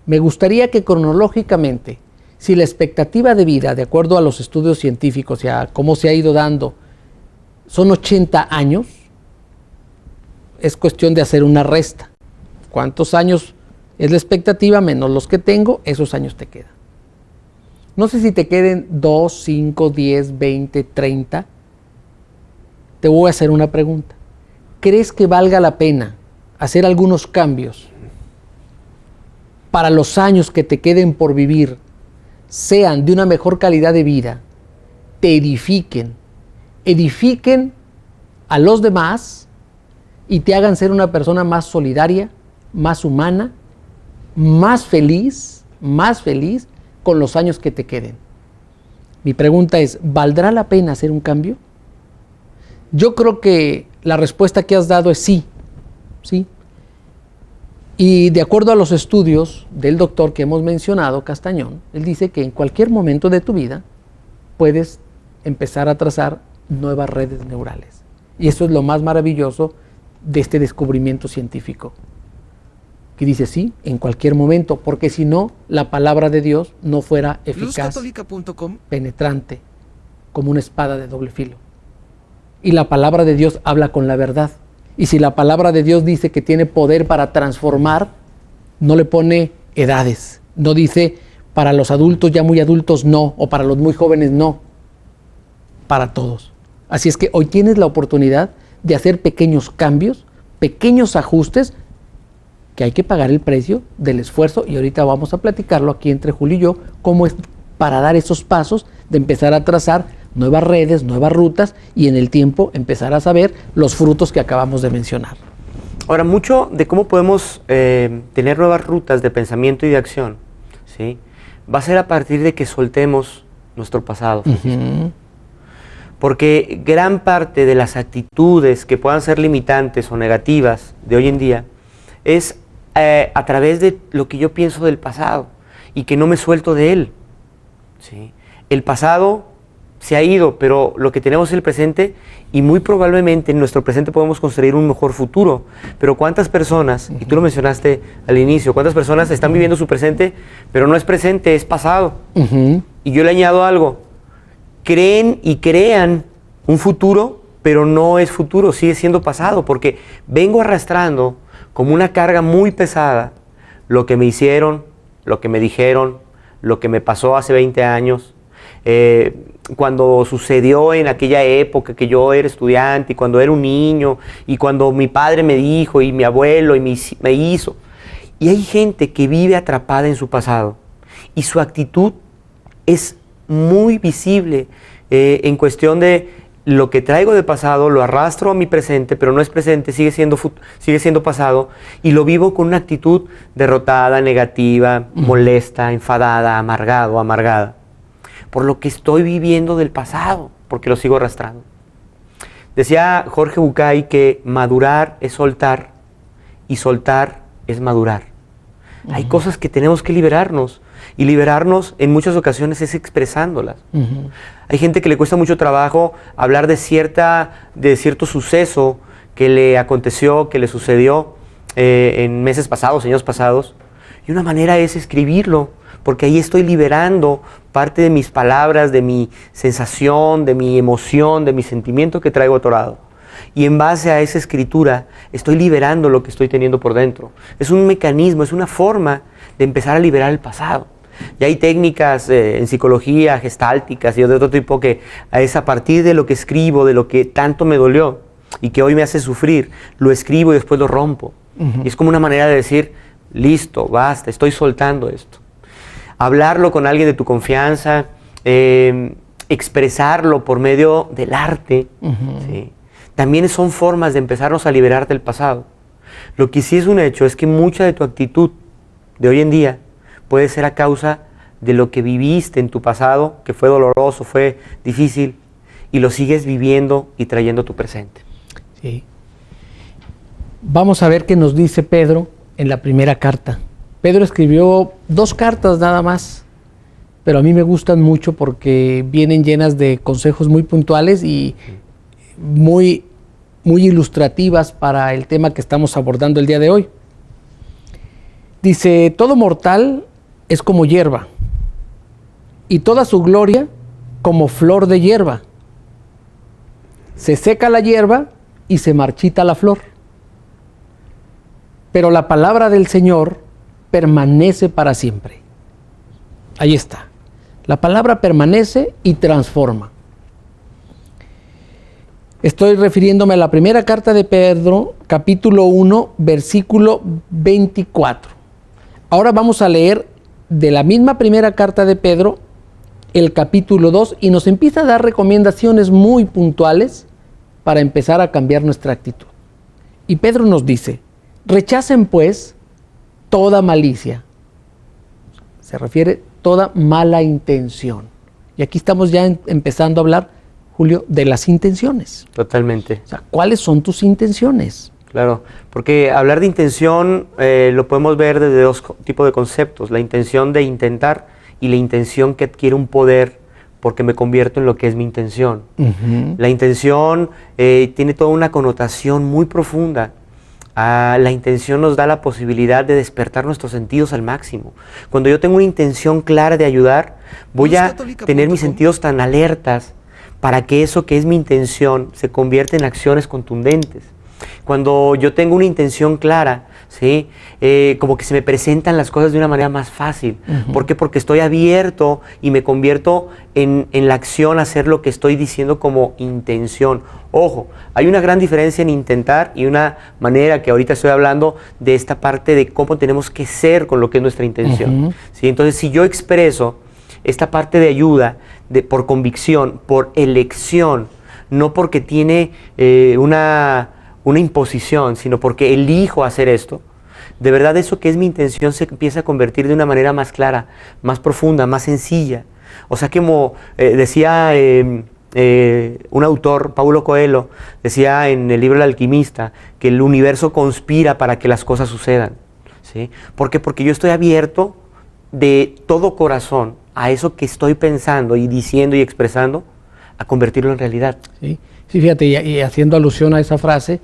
Me gustaría que cronológicamente, si la expectativa de vida, de acuerdo a los estudios científicos y a cómo se ha ido dando, son 80 años, es cuestión de hacer una resta. ¿Cuántos años es la expectativa menos los que tengo? Esos años te quedan. No sé si te queden 2, 5, 10, 20, 30. Te voy a hacer una pregunta. ¿Crees que valga la pena hacer algunos cambios para los años que te queden por vivir sean de una mejor calidad de vida, te edifiquen a los demás y te hagan ser una persona más solidaria, más humana, más feliz con los años que te queden? Mi pregunta es, ¿valdrá la pena hacer un cambio? Yo creo que la respuesta que has dado es sí. sí. Y de acuerdo a los estudios del doctor que hemos mencionado, Castañón, él dice que en cualquier momento de tu vida puedes empezar a trazar nuevas redes neurales. Y eso es lo más maravilloso de este descubrimiento científico. Que dice sí, en cualquier momento, porque si no, la palabra de Dios no fuera eficaz, penetrante, como una espada de doble filo. Y la palabra de Dios habla con la verdad. Y si la palabra de Dios dice que tiene poder para transformar, no le pone edades. No dice para los adultos, ya muy adultos, no, o para los muy jóvenes, no. Para todos. Así es que hoy tienes la oportunidad de hacer pequeños cambios, pequeños ajustes, que hay que pagar el precio del esfuerzo, y ahorita vamos a platicarlo aquí entre Julio y yo, cómo es para dar esos pasos de empezar a trazar nuevas redes, nuevas rutas, y en el tiempo empezar a saber los frutos que acabamos de mencionar.
Ahora, mucho de cómo podemos tener nuevas rutas de pensamiento y de acción, ¿sí?, va a ser a partir de que soltemos nuestro pasado. Porque gran parte de las actitudes que puedan ser limitantes o negativas de hoy en día es a través de lo que yo pienso del pasado y que no me suelto de él, ¿sí? El pasado se ha ido, pero lo que tenemos es el presente, y muy probablemente en nuestro presente podemos construir un mejor futuro. Pero ¿cuántas personas, y tú lo mencionaste al inicio, cuántas personas están viviendo su presente, pero no es presente, es pasado? Y yo le añado algo: creen y crean un futuro, pero no es futuro, sigue siendo pasado, porque vengo arrastrando como una carga muy pesada lo que me hicieron, lo que me dijeron, lo que me pasó hace 20 años, cuando sucedió en aquella época que yo era estudiante, y cuando era un niño, y cuando mi padre me dijo, y mi abuelo y me hizo. Y hay gente que vive atrapada en su pasado, y su actitud es muy visible en cuestión de lo que traigo de pasado, lo arrastro a mi presente, pero no es presente, sigue siendo pasado, y lo vivo con una actitud derrotada, negativa, molesta, enfadada, amargada, por lo que estoy viviendo del pasado, porque lo sigo arrastrando. Decía Jorge Bucay que madurar es soltar, y soltar es madurar. Hay cosas que tenemos que liberarnos, y liberarnos en muchas ocasiones es expresándolas. Hay gente que le cuesta mucho trabajo hablar de cierto suceso que le aconteció, que le sucedió en meses pasados, años pasados, y una manera es escribirlo, porque ahí estoy liberando parte de mis palabras, de mi sensación, de mi emoción, de mi sentimiento que traigo atorado. Y en base a esa escritura estoy liberando lo que estoy teniendo por dentro. Es un mecanismo, es una forma de empezar a liberar el pasado. Y hay técnicas en psicología, gestálticas y de otro tipo, que es a partir de lo que escribo, de lo que tanto me dolió y que hoy me hace sufrir, lo escribo y después lo rompo. Y es como una manera de decir: listo, basta, estoy soltando esto. Hablarlo con alguien de tu confianza, expresarlo por medio del arte, ¿sí?, también son formas de empezarnos a liberar del pasado. Lo que sí es un hecho es que mucha de tu actitud de hoy en día puede ser a causa de lo que viviste en tu pasado, que fue doloroso, fue difícil, y lo sigues viviendo y trayendo a tu presente.
Sí. Vamos a ver qué nos dice Pedro en la primera carta. Pedro escribió 2 cartas nada más, pero a mí me gustan mucho porque vienen llenas de consejos muy puntuales y muy ilustrativas para el tema que estamos abordando el día de hoy. Dice: todo mortal es como hierba, y toda su gloria como flor de hierba. Se seca la hierba y se marchita la flor, pero la palabra del Señor permanece para siempre. Ahí está. La palabra permanece y transforma. Estoy refiriéndome a la primera carta de Pedro, capítulo 1, versículo 24. Ahora vamos a leer de la misma primera carta de Pedro, el capítulo 2, y nos empieza a dar recomendaciones muy puntuales para empezar a cambiar nuestra actitud. Y Pedro nos dice: rechacen pues toda malicia. Se refiere toda mala intención. Y aquí estamos ya empezando a hablar, Julio, de las intenciones.
Totalmente.
O sea, ¿cuáles son tus intenciones?
Claro, porque hablar de intención lo podemos ver desde dos tipos de conceptos, la intención de intentar y la intención que adquiere un poder porque me convierto en lo que es mi intención. La intención tiene toda una connotación muy profunda. La intención nos da la posibilidad de despertar nuestros sentidos al máximo. Cuando yo tengo una intención clara de ayudar, voy a tener mis sentidos tan alertas para que eso que es mi intención se convierta en acciones contundentes. Cuando yo tengo una intención clara, ¿sí? Como que se me presentan las cosas de una manera más fácil. ¿Por qué? Porque estoy abierto y me convierto en la acción a hacer lo que estoy diciendo como intención. Ojo, hay una gran diferencia en intentar y una manera que ahorita estoy hablando de esta parte de cómo tenemos que ser con lo que es nuestra intención. ¿Sí? Entonces, si yo expreso esta parte de ayuda por convicción, por elección, no porque tiene una imposición, sino porque elijo hacer esto, de verdad eso que es mi intención se empieza a convertir de una manera más clara, más profunda, más sencilla. O sea, como decía un autor, Paulo Coelho, decía en el libro El Alquimista, que el universo conspira para que las cosas sucedan. ¿Sí? ¿Por qué? Porque yo estoy abierto de todo corazón a eso que estoy pensando y diciendo y expresando, a convertirlo en realidad.
Sí, fíjate, y haciendo alusión a esa frase,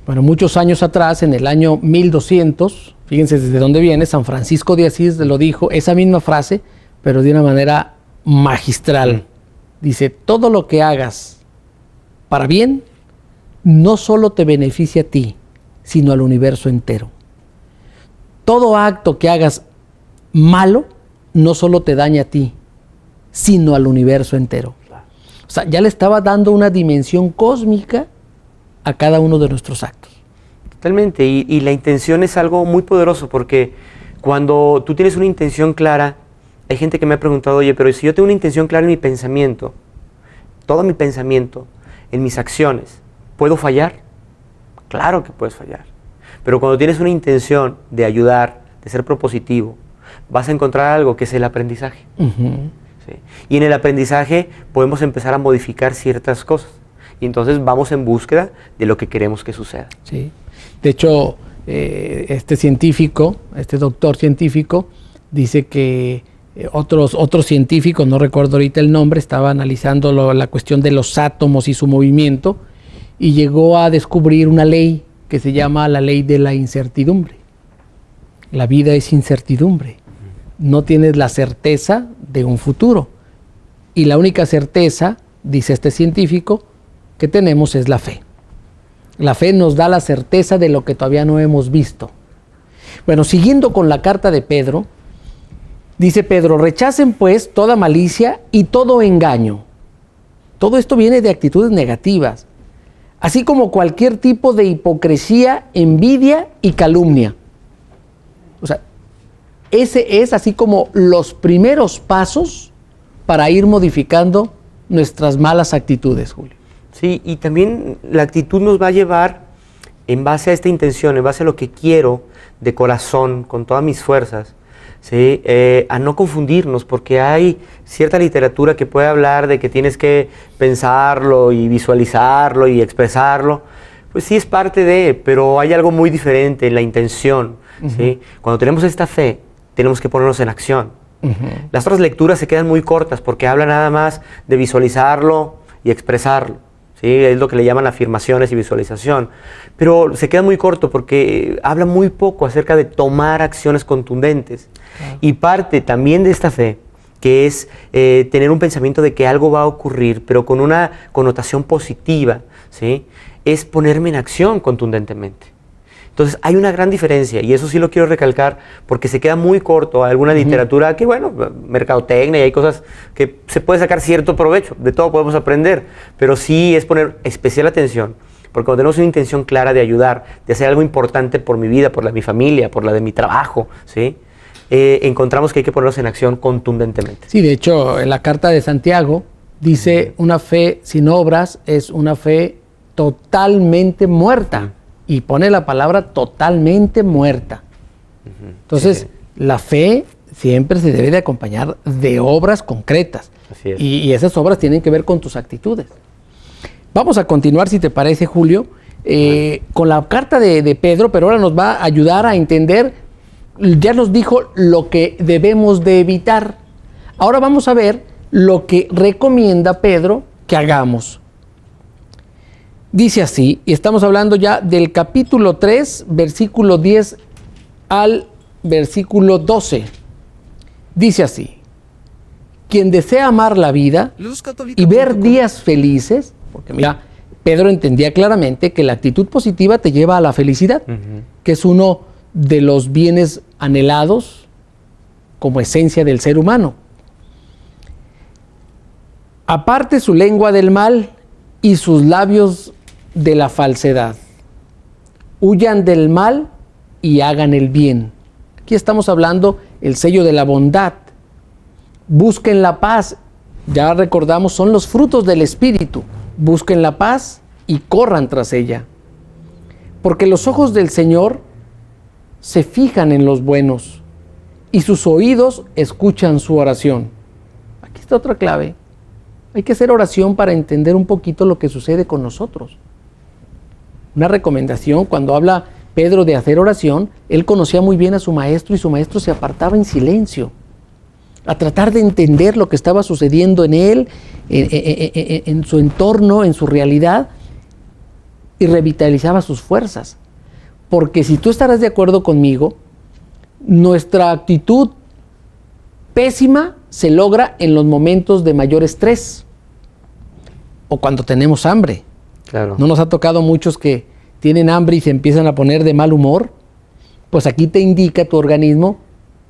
bueno, muchos años atrás, en el año 1200, fíjense desde dónde viene, San Francisco de Asís lo dijo, esa misma frase, pero de una manera magistral. Dice, todo lo que hagas para bien, no solo te beneficia a ti, sino al universo entero. Todo acto que hagas malo, no solo te daña a ti, sino al universo entero. O sea, ya le estaba dando una dimensión cósmica a cada uno de nuestros actos.
Totalmente, y la intención es algo muy poderoso, porque cuando tú tienes una intención clara, hay gente que me ha preguntado, oye, pero si yo tengo una intención clara en mi pensamiento, todo mi pensamiento, en mis acciones, ¿puedo fallar? Claro que puedes fallar, pero cuando tienes una intención de ayudar, de ser propositivo, vas a encontrar algo que es el aprendizaje. ¿Sí? Y en el aprendizaje podemos empezar a modificar ciertas cosas. Y entonces vamos en búsqueda de lo que queremos que suceda.
Sí. De hecho, este científico, este doctor científico, dice que otros científicos, no recuerdo ahorita el nombre, estaba analizando la cuestión de los átomos y su movimiento, y llegó a descubrir una ley que se llama la ley de la incertidumbre. La vida es incertidumbre. No tienes la certeza de un futuro. Y la única certeza, dice este científico, que tenemos es la fe. La fe nos da la certeza de lo que todavía no hemos visto. Bueno, siguiendo con la carta de Pedro, dice Pedro, rechacen pues toda malicia y todo engaño. Todo esto viene de actitudes negativas, así como cualquier tipo de hipocresía, envidia y calumnia. O sea, ese es así como los primeros pasos para ir modificando nuestras malas actitudes, Julio.
Sí, y también la actitud nos va a llevar, en base a esta intención, en base a lo que quiero de corazón, con todas mis fuerzas, ¿sí? A no confundirnos, porque hay cierta literatura que puede hablar de que tienes que pensarlo y visualizarlo y expresarlo. Pues sí es parte de, pero hay algo muy diferente en la intención. ¿Sí? Cuando tenemos esta fe, tenemos que ponernos en acción. Las otras lecturas se quedan muy cortas porque habla nada más de visualizarlo y expresarlo. ¿Sí? Es lo que le llaman afirmaciones y visualización. Pero se queda muy corto porque habla muy poco acerca de tomar acciones contundentes. Y parte también de esta fe, que es tener un pensamiento de que algo va a ocurrir, pero con una connotación positiva, ¿sí? Es ponerme en acción contundentemente. Entonces hay una gran diferencia, y eso sí lo quiero recalcar, porque se queda muy corto a alguna literatura que, bueno, mercadotecnia, y hay cosas que se puede sacar cierto provecho, de todo podemos aprender, pero sí es poner especial atención, porque cuando tenemos una intención clara de ayudar, de hacer algo importante por mi vida, por la de mi familia, por la de mi trabajo, ¿sí? Encontramos que hay que ponernos en acción contundentemente.
Sí, de hecho, en la carta de Santiago dice, una fe sin obras es una fe totalmente muerta. Y pone la palabra totalmente muerta. Entonces, la fe siempre se debe de acompañar de obras concretas.
Así es.
Y esas obras tienen que ver con tus actitudes. Vamos a continuar, si te parece, Julio, con la carta de Pedro, pero ahora nos va a ayudar a entender, ya nos dijo lo que debemos de evitar. Ahora vamos a ver lo que recomienda Pedro que hagamos. Dice así, y estamos hablando ya del capítulo 3, versículo 10 al versículo 12. Dice así: quien desea amar la vida y ver días felices, porque mira, Pedro entendía claramente que la actitud positiva te lleva a la felicidad, que es uno de los bienes anhelados como esencia del ser humano. Aparte su lengua del mal y sus labios de la falsedad. Huyan del mal y hagan el bien. Aquí estamos hablando el sello de la bondad. Busquen la paz. Ya recordamos, son los frutos del Espíritu. Busquen la paz y corran tras ella. Porque los ojos del Señor se fijan en los buenos y sus oídos escuchan su oración. Aquí está otra clave. Hay que hacer oración para entender un poquito lo que sucede con nosotros. Una recomendación, cuando habla Pedro de hacer oración, él conocía muy bien a su maestro y su maestro se apartaba en silencio a tratar de entender lo que estaba sucediendo en él, en su entorno, en su realidad, y revitalizaba sus fuerzas. Porque si tú estarás de acuerdo conmigo, nuestra actitud pésima se logra en los momentos de mayor estrés o cuando tenemos hambre.
Claro.
¿No nos ha tocado muchos que tienen hambre y se empiezan a poner de mal humor? Pues aquí te indica tu organismo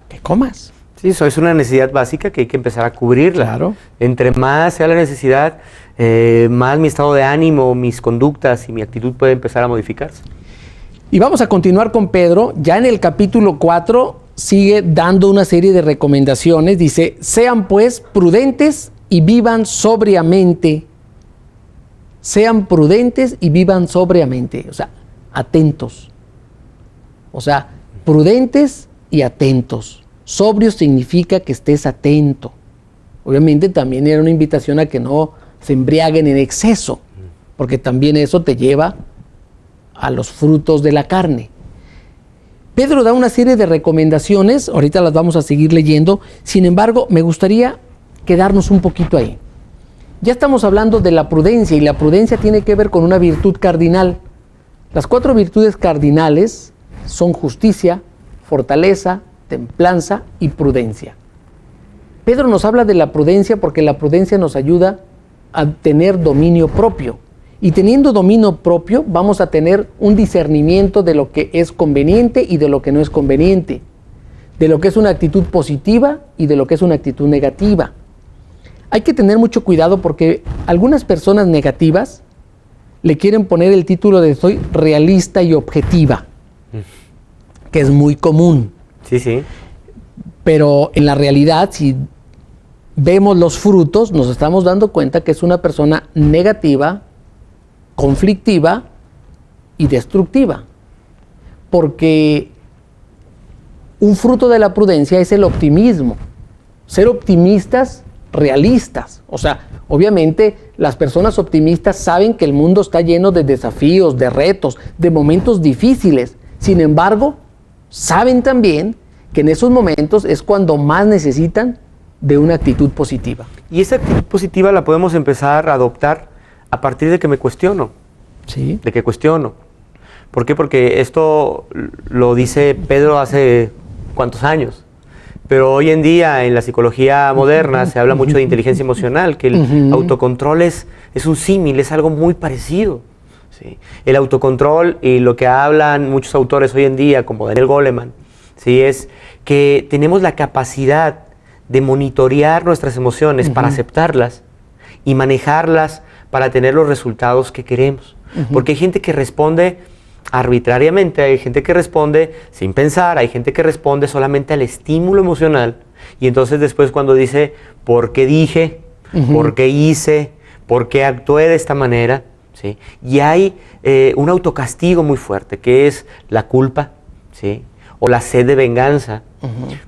que comas.
Sí, eso es una necesidad básica que hay que empezar a cubrirla.
Claro.
Entre más sea la necesidad, más mi estado de ánimo, mis conductas y mi actitud puede empezar a modificarse.
Y vamos a continuar con Pedro. Ya en el capítulo 4 sigue dando una serie de recomendaciones. Dice: sean pues prudentes y vivan sobriamente. Sean prudentes y vivan sobriamente. O sea, atentos. O sea, prudentes y atentos. Sobrio significa que estés atento. Obviamente también era una invitación a que no se embriaguen en exceso, porque también eso te lleva a los frutos de la carne. Pedro da una serie de recomendaciones, ahorita las vamos a seguir leyendo, sin embargo, me gustaría quedarnos un poquito ahí. Ya estamos hablando de la prudencia, y la prudencia tiene que ver con una virtud cardinal. Las 4 virtudes cardinales son justicia, fortaleza, templanza y prudencia. Pedro nos habla de la prudencia porque la prudencia nos ayuda a tener dominio propio. Y teniendo dominio propio, vamos a tener un discernimiento de lo que es conveniente y de lo que no es conveniente, de lo que es una actitud positiva y de lo que es una actitud negativa. Hay que tener mucho cuidado porque algunas personas negativas le quieren poner el título de soy realista y objetiva, que es muy común.
Sí, sí.
Pero en la realidad, si vemos los frutos, nos estamos dando cuenta que es una persona negativa, conflictiva y destructiva. Porque un fruto de la prudencia es el optimismo. Ser optimistas, realistas. O sea, obviamente las personas optimistas saben que el mundo está lleno de desafíos, de retos, de momentos difíciles. Sin embargo, saben también que en esos momentos es cuando más necesitan de una actitud positiva.
Y esa actitud positiva la podemos empezar a adoptar a partir de que me cuestiono.
Sí.
De que cuestiono. ¿Por qué? Porque esto lo dice Pedro hace ¿cuántos años? Pero hoy en día en la psicología moderna se habla mucho de inteligencia emocional, que el autocontrol es un símil, es algo muy parecido. ¿Sí? El autocontrol, y lo que hablan muchos autores hoy en día, como Daniel Goleman, ¿sí? Es que tenemos la capacidad de monitorear nuestras emociones para aceptarlas y manejarlas para tener los resultados que queremos. Porque hay gente que responde arbitrariamente, hay gente que responde sin pensar, hay gente que responde solamente al estímulo emocional, y entonces después cuando dice ¿por qué dije? ¿Por qué hice? ¿Por qué actué de esta manera? ¿Sí? Y hay un autocastigo muy fuerte, que es la culpa, ¿sí? O la sed de venganza,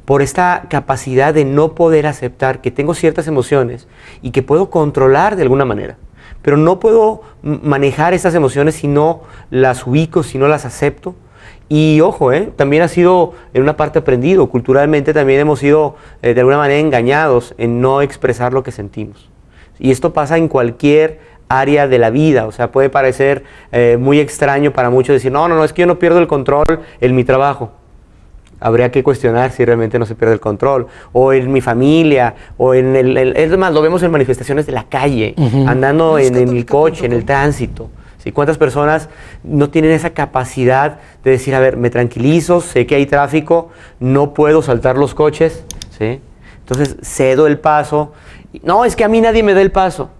por esta capacidad de no poder aceptar que tengo ciertas emociones y que puedo controlar de alguna manera. pero no puedo manejar estas emociones si no las ubico, si no las acepto. Y ojo, también ha sido en una parte aprendido, culturalmente también hemos sido de alguna manera engañados en no expresar lo que sentimos. Y esto pasa en cualquier área de la vida, o sea, puede parecer muy extraño para muchos decir, no, es que yo no pierdo el control en mi trabajo. Habría que cuestionar si realmente no se pierde el control, o en mi familia, o en es más, lo vemos en manifestaciones de la calle, andando en el coche, en el tránsito. ¿Sí? ¿Cuántas personas no tienen esa capacidad de decir, a ver, me tranquilizo, sé que hay tráfico, no puedo saltar los coches, ¿sí? Entonces cedo el paso. No, es que a mí nadie me da el paso.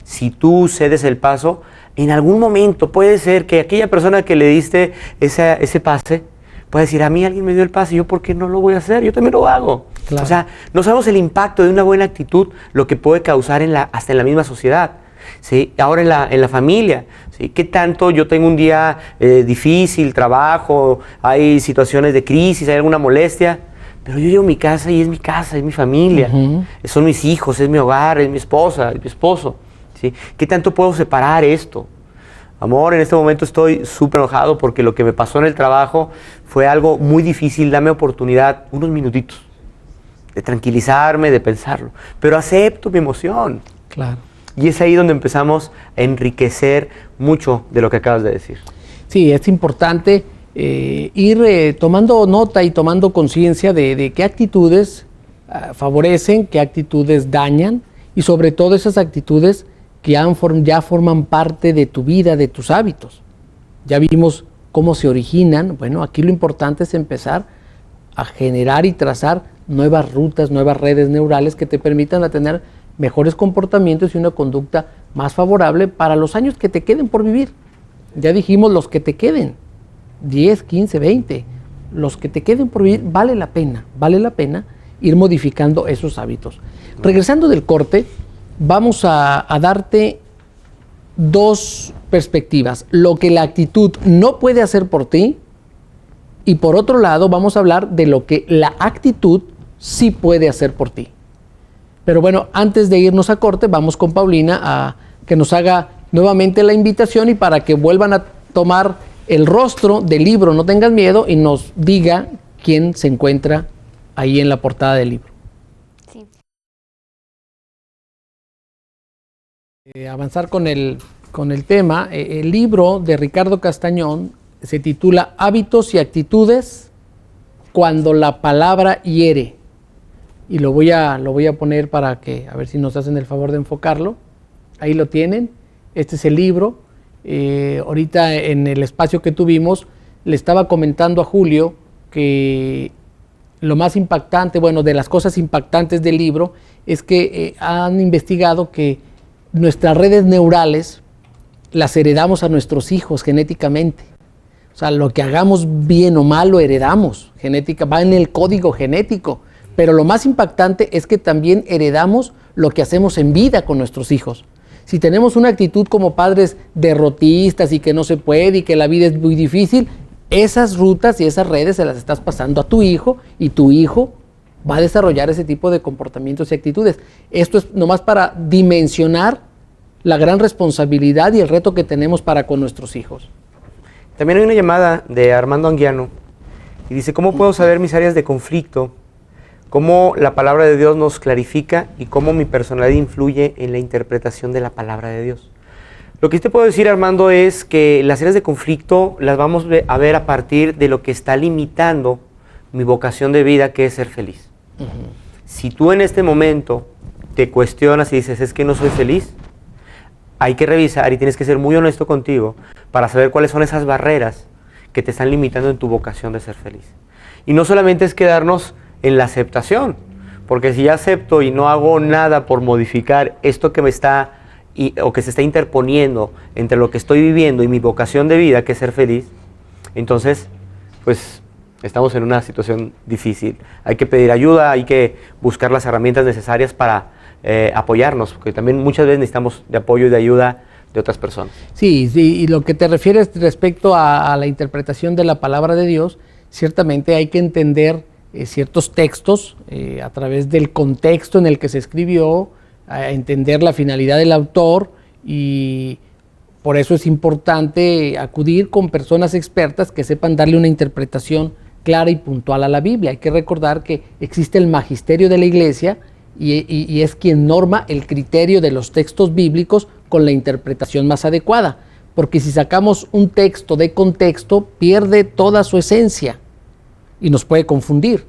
Si tú cedes el paso, en algún momento puede ser que aquella persona que le diste ese pase, puede decir, a mí alguien me dio el pase, ¿yo por qué no lo voy a hacer? Yo también lo hago. Claro. O sea, no sabemos el impacto de una buena actitud, lo que puede causar hasta en la misma sociedad. ¿Sí? Ahora en la familia, ¿sí? ¿Qué tanto yo tengo un día difícil, trabajo, hay situaciones de crisis, hay alguna molestia? Pero yo llego a mi casa y es mi casa, es mi familia, son mis hijos, es mi hogar, es mi esposa, es mi esposo. ¿Sí? ¿Qué tanto puedo separar esto? Amor, en este momento estoy súper enojado porque lo que me pasó en el trabajo fue algo muy difícil, dame oportunidad, unos minutitos, de tranquilizarme, de pensarlo, pero acepto mi emoción.
Claro.
Y es ahí donde empezamos a enriquecer mucho de lo que acabas de decir.
Sí, es importante ir tomando nota y tomando conciencia de qué actitudes favorecen, qué actitudes dañan, y sobre todo esas actitudes que ya forman parte de tu vida, de tus hábitos. Ya vimos cómo se originan. Bueno, aquí lo importante es empezar a generar y trazar nuevas rutas, nuevas redes neurales que te permitan tener mejores comportamientos y una conducta más favorable para los años que te queden por vivir. Ya dijimos los que te queden, 10, 15, 20, los que te queden por vivir, vale la pena ir modificando esos hábitos. Regresando del corte, vamos a darte dos perspectivas, lo que la actitud no puede hacer por ti, y por otro lado vamos a hablar de lo que la actitud sí puede hacer por ti. Pero bueno, antes de irnos a corte, vamos con Paulina a que nos haga nuevamente la invitación y para que vuelvan a tomar el rostro del libro No tengas miedo y nos diga quién se encuentra ahí en la portada del libro.
Sí.
Avanzar con el tema, el libro de Ricardo Castañón se titula Hábitos y actitudes cuando la palabra hiere. Y lo voy a poner para que, a ver si nos hacen el favor de enfocarlo. Ahí lo tienen. Este es el libro. Ahorita en el espacio que tuvimos, le estaba comentando a Julio que lo más impactante, bueno, de las cosas impactantes del libro, es que han investigado que nuestras redes neurales las heredamos a nuestros hijos genéticamente. O sea, lo que hagamos bien o mal lo heredamos. Genética, va en el código genético. Pero lo más impactante es que también heredamos lo que hacemos en vida con nuestros hijos. Si tenemos una actitud como padres derrotistas y que no se puede y que la vida es muy difícil, esas rutas y esas redes se las estás pasando a tu hijo y tu hijo va a desarrollar ese tipo de comportamientos y actitudes. Esto es nomás para dimensionar la gran responsabilidad y el reto que tenemos para con nuestros hijos.
También hay una llamada de Armando Anguiano y dice, ¿cómo puedo saber mis áreas de conflicto? ¿Cómo la palabra de Dios nos clarifica y cómo mi personalidad influye en la interpretación de la palabra de Dios? Lo que te puedo decir, Armando, es que las áreas de conflicto las vamos a ver a partir de lo que está limitando mi vocación de vida, que es ser feliz. Si tú en este momento te cuestionas y dices, es que no soy feliz, hay que revisar y tienes que ser muy honesto contigo para saber cuáles son esas barreras que te están limitando en tu vocación de ser feliz. Y no solamente es quedarnos en la aceptación, porque si ya acepto y no hago nada por modificar esto que me está o que se está interponiendo entre lo que estoy viviendo y mi vocación de vida, que es ser feliz, entonces pues estamos en una situación difícil. Hay que pedir ayuda, hay que buscar las herramientas necesarias para apoyarnos, porque también muchas veces necesitamos de apoyo y de ayuda de otras personas.
Sí, y lo que te refieres respecto a la interpretación de la palabra de Dios, ciertamente hay que entender ciertos textos a través del contexto en el que se escribió, a entender la finalidad del autor y por eso es importante acudir con personas expertas que sepan darle una interpretación clara y puntual a la Biblia. Hay que recordar que existe el magisterio de la Iglesia y es quien norma el criterio de los textos bíblicos con la interpretación más adecuada, porque si sacamos un texto de contexto pierde toda su esencia y nos puede confundir.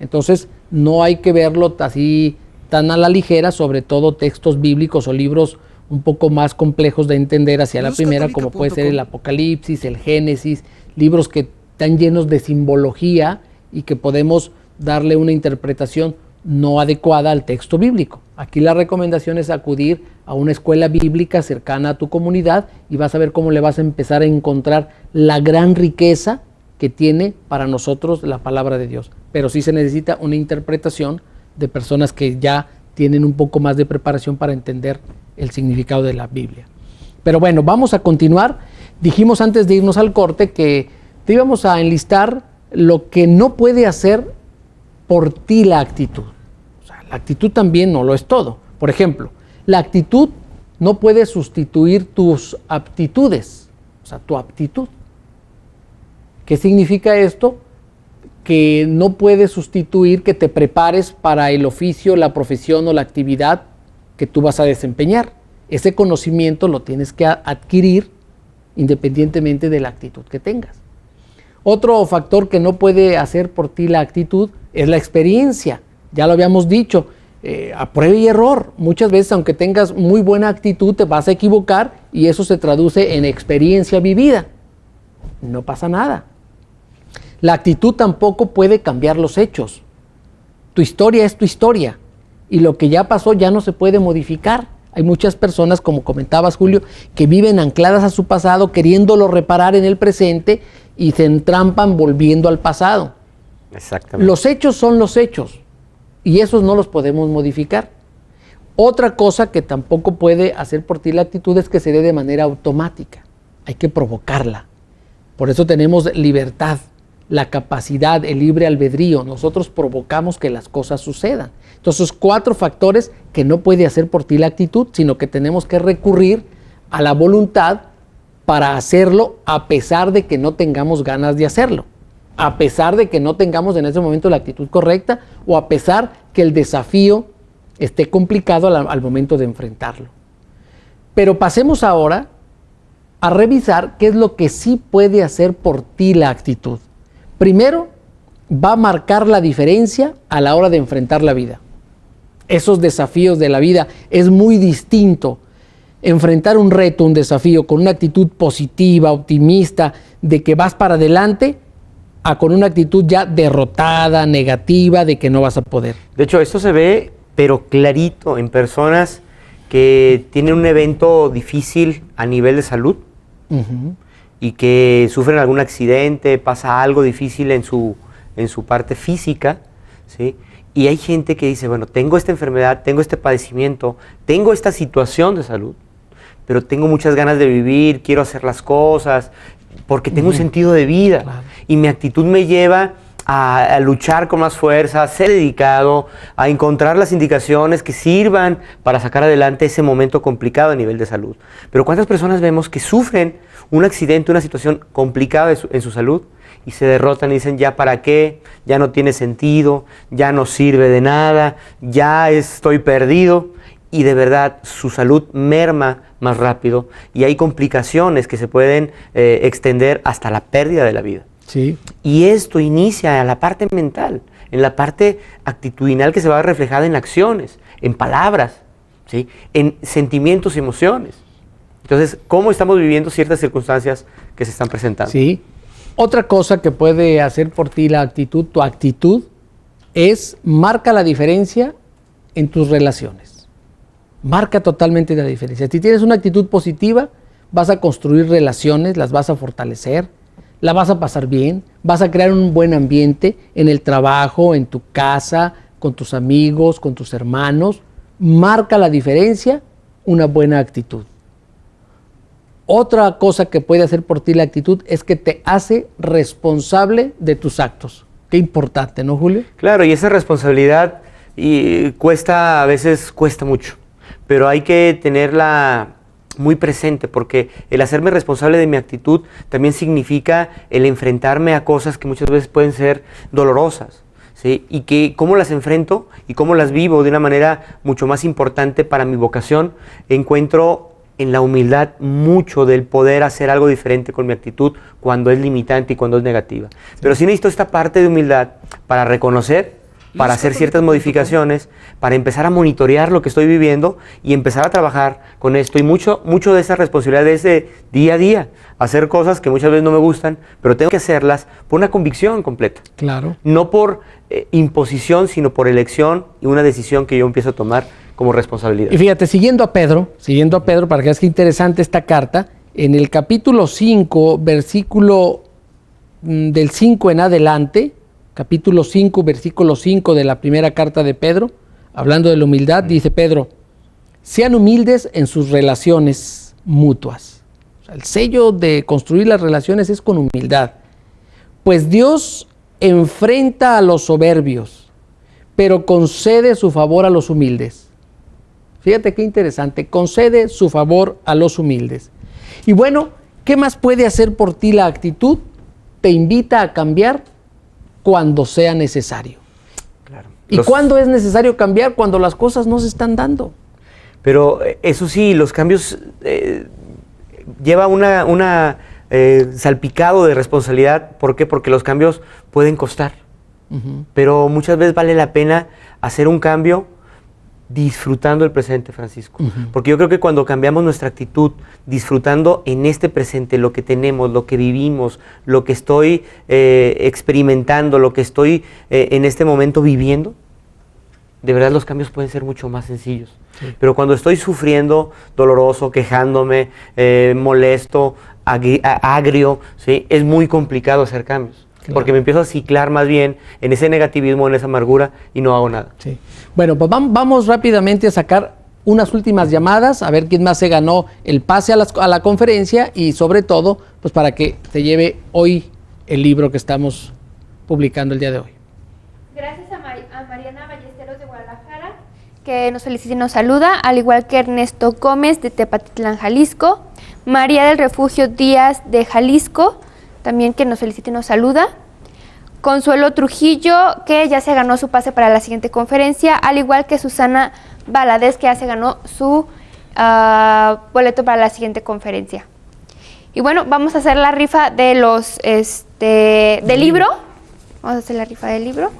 Entonces no hay que verlo así tan a la ligera, sobre todo textos bíblicos o libros un poco más complejos de entender hacia la primera, como puede ser el Apocalipsis, el Génesis, libros que están llenos de simbología y que podemos darle una interpretación no adecuada al texto bíblico. Aquí la recomendación es acudir a una escuela bíblica cercana a tu comunidad y vas a ver cómo le vas a empezar a encontrar la gran riqueza que tiene para nosotros la palabra de Dios. Pero sí se necesita una interpretación de personas que ya tienen un poco más de preparación para entender el significado de la Biblia. Pero bueno, vamos a continuar. Dijimos antes de irnos al corte que te íbamos a enlistar lo que no puede hacer por ti la actitud. O sea, la actitud también no lo es todo. Por ejemplo, la actitud no puede sustituir tus aptitudes, o sea, tu aptitud. ¿Qué significa esto? Que no puede sustituir que te prepares para el oficio, la profesión o la actividad que tú vas a desempeñar. Ese conocimiento lo tienes que adquirir independientemente de la actitud que tengas. Otro factor que no puede hacer por ti la actitud es la experiencia. Ya lo habíamos dicho, a prueba y error. Muchas veces, aunque tengas muy buena actitud, te vas a equivocar y eso se traduce en experiencia vivida. No pasa nada. La actitud tampoco puede cambiar los hechos. Tu historia es tu historia y lo que ya pasó ya no se puede modificar. Hay muchas personas, como comentabas, Julio, que viven ancladas a su pasado, queriéndolo reparar en el presente y se entrampan volviendo al pasado.
Exactamente.
Los hechos son los hechos y esos no los podemos modificar. Otra cosa que tampoco puede hacer por ti la actitud es que se dé de manera automática. Hay que provocarla. Por eso tenemos libertad, la capacidad, el libre albedrío. Nosotros provocamos que las cosas sucedan. Entonces, 4 factores que no puede hacer por ti la actitud, sino que tenemos que recurrir a la voluntad para hacerlo a pesar de que no tengamos ganas de hacerlo, a pesar de que no tengamos en ese momento la actitud correcta o a pesar que el desafío esté complicado al momento de enfrentarlo. Pero pasemos ahora a revisar qué es lo que sí puede hacer por ti la actitud. Primero, va a marcar la diferencia a la hora de enfrentar la vida. Esos desafíos de la vida es muy distinto enfrentar un reto, un desafío con una actitud positiva, optimista, de que vas para adelante, a con una actitud ya derrotada, negativa, de que no vas a poder.
De hecho, esto se ve, pero clarito, en personas que tienen un evento difícil a nivel de salud y que sufren algún accidente, pasa algo difícil en su parte física, ¿sí? Y hay gente que dice, bueno, tengo esta enfermedad, tengo este padecimiento, tengo esta situación de salud, pero tengo muchas ganas de vivir, quiero hacer las cosas, porque tengo un sentido de vida. Claro. Y mi actitud me lleva a luchar con más fuerza, a ser dedicado, a encontrar las indicaciones que sirvan para sacar adelante ese momento complicado a nivel de salud. Pero ¿cuántas personas vemos que sufren un accidente, una situación complicada en su salud y se derrotan y dicen, ya para qué, ya no tiene sentido, ya no sirve de nada, ya estoy perdido? Y de verdad su salud merma más rápido y hay complicaciones que se pueden extender hasta la pérdida de la vida.
Sí.
Y esto inicia en la parte mental, en la parte actitudinal que se va a ver reflejada en acciones, en palabras, ¿sí? En sentimientos y emociones. Entonces, ¿cómo estamos viviendo ciertas circunstancias que se están presentando?
Sí. Otra cosa que puede hacer por ti la actitud, tu actitud, es marca la diferencia en tus relaciones. Marca totalmente la diferencia. Si tienes una actitud positiva, vas a construir relaciones, las vas a fortalecer, la vas a pasar bien, vas a crear un buen ambiente en el trabajo, en tu casa, con tus amigos, con tus hermanos. Marca la diferencia una buena actitud. Otra cosa que puede hacer por ti la actitud es que te hace responsable de tus actos. Qué importante, ¿no, Julio?
Claro, y esa responsabilidad a veces cuesta mucho, pero hay que tener la muy presente, porque el hacerme responsable de mi actitud también significa el enfrentarme a cosas que muchas veces pueden ser dolorosas, ¿sí? Y que cómo las enfrento y cómo las vivo de una manera mucho más importante para mi vocación. Encuentro en la humildad mucho del poder hacer algo diferente con mi actitud cuando es limitante y cuando es negativa. Pero sí necesito esta parte de humildad para reconocer, para hacer ciertas modificaciones, para empezar a monitorear lo que estoy viviendo y empezar a trabajar con esto. Y mucho de esa responsabilidad es de día a día, hacer cosas que muchas veces no me gustan, pero tengo que hacerlas por una convicción completa.
Claro.
No por imposición, sino por elección y una decisión que yo empiezo a tomar como responsabilidad.
Y fíjate, siguiendo a Pedro, para que veas qué interesante esta carta, en el capítulo 5, versículo del 5 en adelante, capítulo 5, versículo 5 de la primera carta de Pedro, hablando de la humildad, dice Pedro: sean humildes en sus relaciones mutuas. O sea, el sello de construir las relaciones es con humildad. Pues Dios enfrenta a los soberbios, pero concede su favor a los humildes. Fíjate qué interesante, concede su favor a los humildes. Y bueno, ¿qué más puede hacer por ti la actitud? Te invita a cambiar cuando sea necesario.
Claro.
¿Y cuándo es necesario cambiar? Cuando las cosas no se están dando.
Pero eso sí, los cambios lleva una salpicado de responsabilidad. ¿Por qué? Porque los cambios pueden costar. Pero muchas veces vale la pena hacer un cambio disfrutando el presente, Francisco. Porque yo creo que cuando cambiamos nuestra actitud, disfrutando en este presente lo que tenemos, lo que vivimos, lo que estoy experimentando, lo que estoy en este momento viviendo, de verdad los cambios pueden ser mucho más sencillos. Sí. Pero cuando estoy sufriendo, doloroso, quejándome, molesto, agrio, ¿sí? Es muy complicado hacer cambios. Claro. Porque me empiezo a ciclar más bien en ese negativismo, en esa amargura y no hago nada.
Sí. Bueno, pues vamos rápidamente a sacar unas últimas llamadas, a ver quién más se ganó el pase a la conferencia y sobre todo, pues para que te lleve hoy el libro que estamos publicando el día de hoy.
Gracias a Mariana Ballesteros de Guadalajara, que nos felicita y nos saluda, al igual que Ernesto Gómez de Tepatitlán, Jalisco, María del Refugio Díaz de Jalisco, también que nos felicita y nos saluda. Consuelo Trujillo, que ya se ganó su pase para la siguiente conferencia, al igual que Susana Valadez, que ya se ganó su boleto para la siguiente conferencia. Y bueno, vamos a hacer la rifa de los del libro. Vamos a hacer la rifa del libro.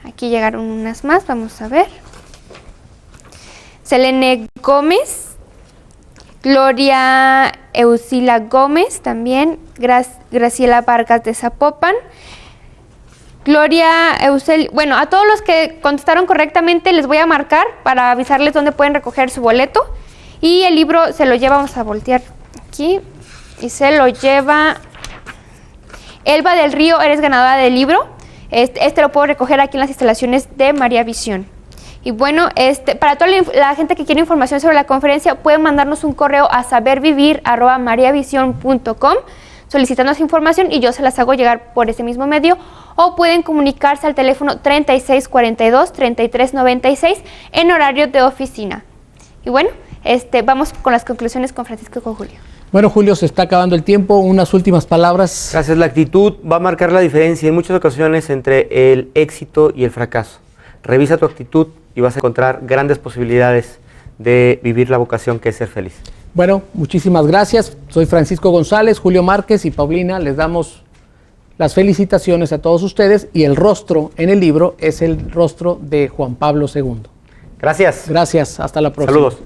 Aquí llegaron unas más, vamos a ver. Selene Gómez, Gloria Eusila Gómez también, Graciela Vargas de Zapopan, Gloria Eusel. Bueno, a todos los que contestaron correctamente les voy a marcar para avisarles dónde pueden recoger su boleto. Y el libro se lo lleva, vamos a voltear aquí, y se lo lleva Elba del Río, eres ganadora del libro. Este lo puedo recoger aquí en las instalaciones de María Visión. Y bueno, para toda la gente que quiere información sobre la conferencia, pueden mandarnos un correo a sabervivir@mariavision.com solicitándonos información y yo se las hago llegar por ese mismo medio, o pueden comunicarse al teléfono 3642-3396 en horario de oficina. Y bueno, vamos con las conclusiones con Francisco y con Julio.
Bueno, Julio, se está acabando el tiempo. Unas últimas palabras.
Gracias. La actitud va a marcar la diferencia en muchas ocasiones entre el éxito y el fracaso. Revisa tu actitud y vas a encontrar grandes posibilidades de vivir la vocación que es ser feliz.
Bueno, muchísimas gracias. Soy Francisco González, Julio Márquez y Paulina. Les damos las felicitaciones a todos ustedes y el rostro en el libro es el rostro de Juan Pablo II.
Gracias.
Gracias. Hasta la próxima.
Saludos.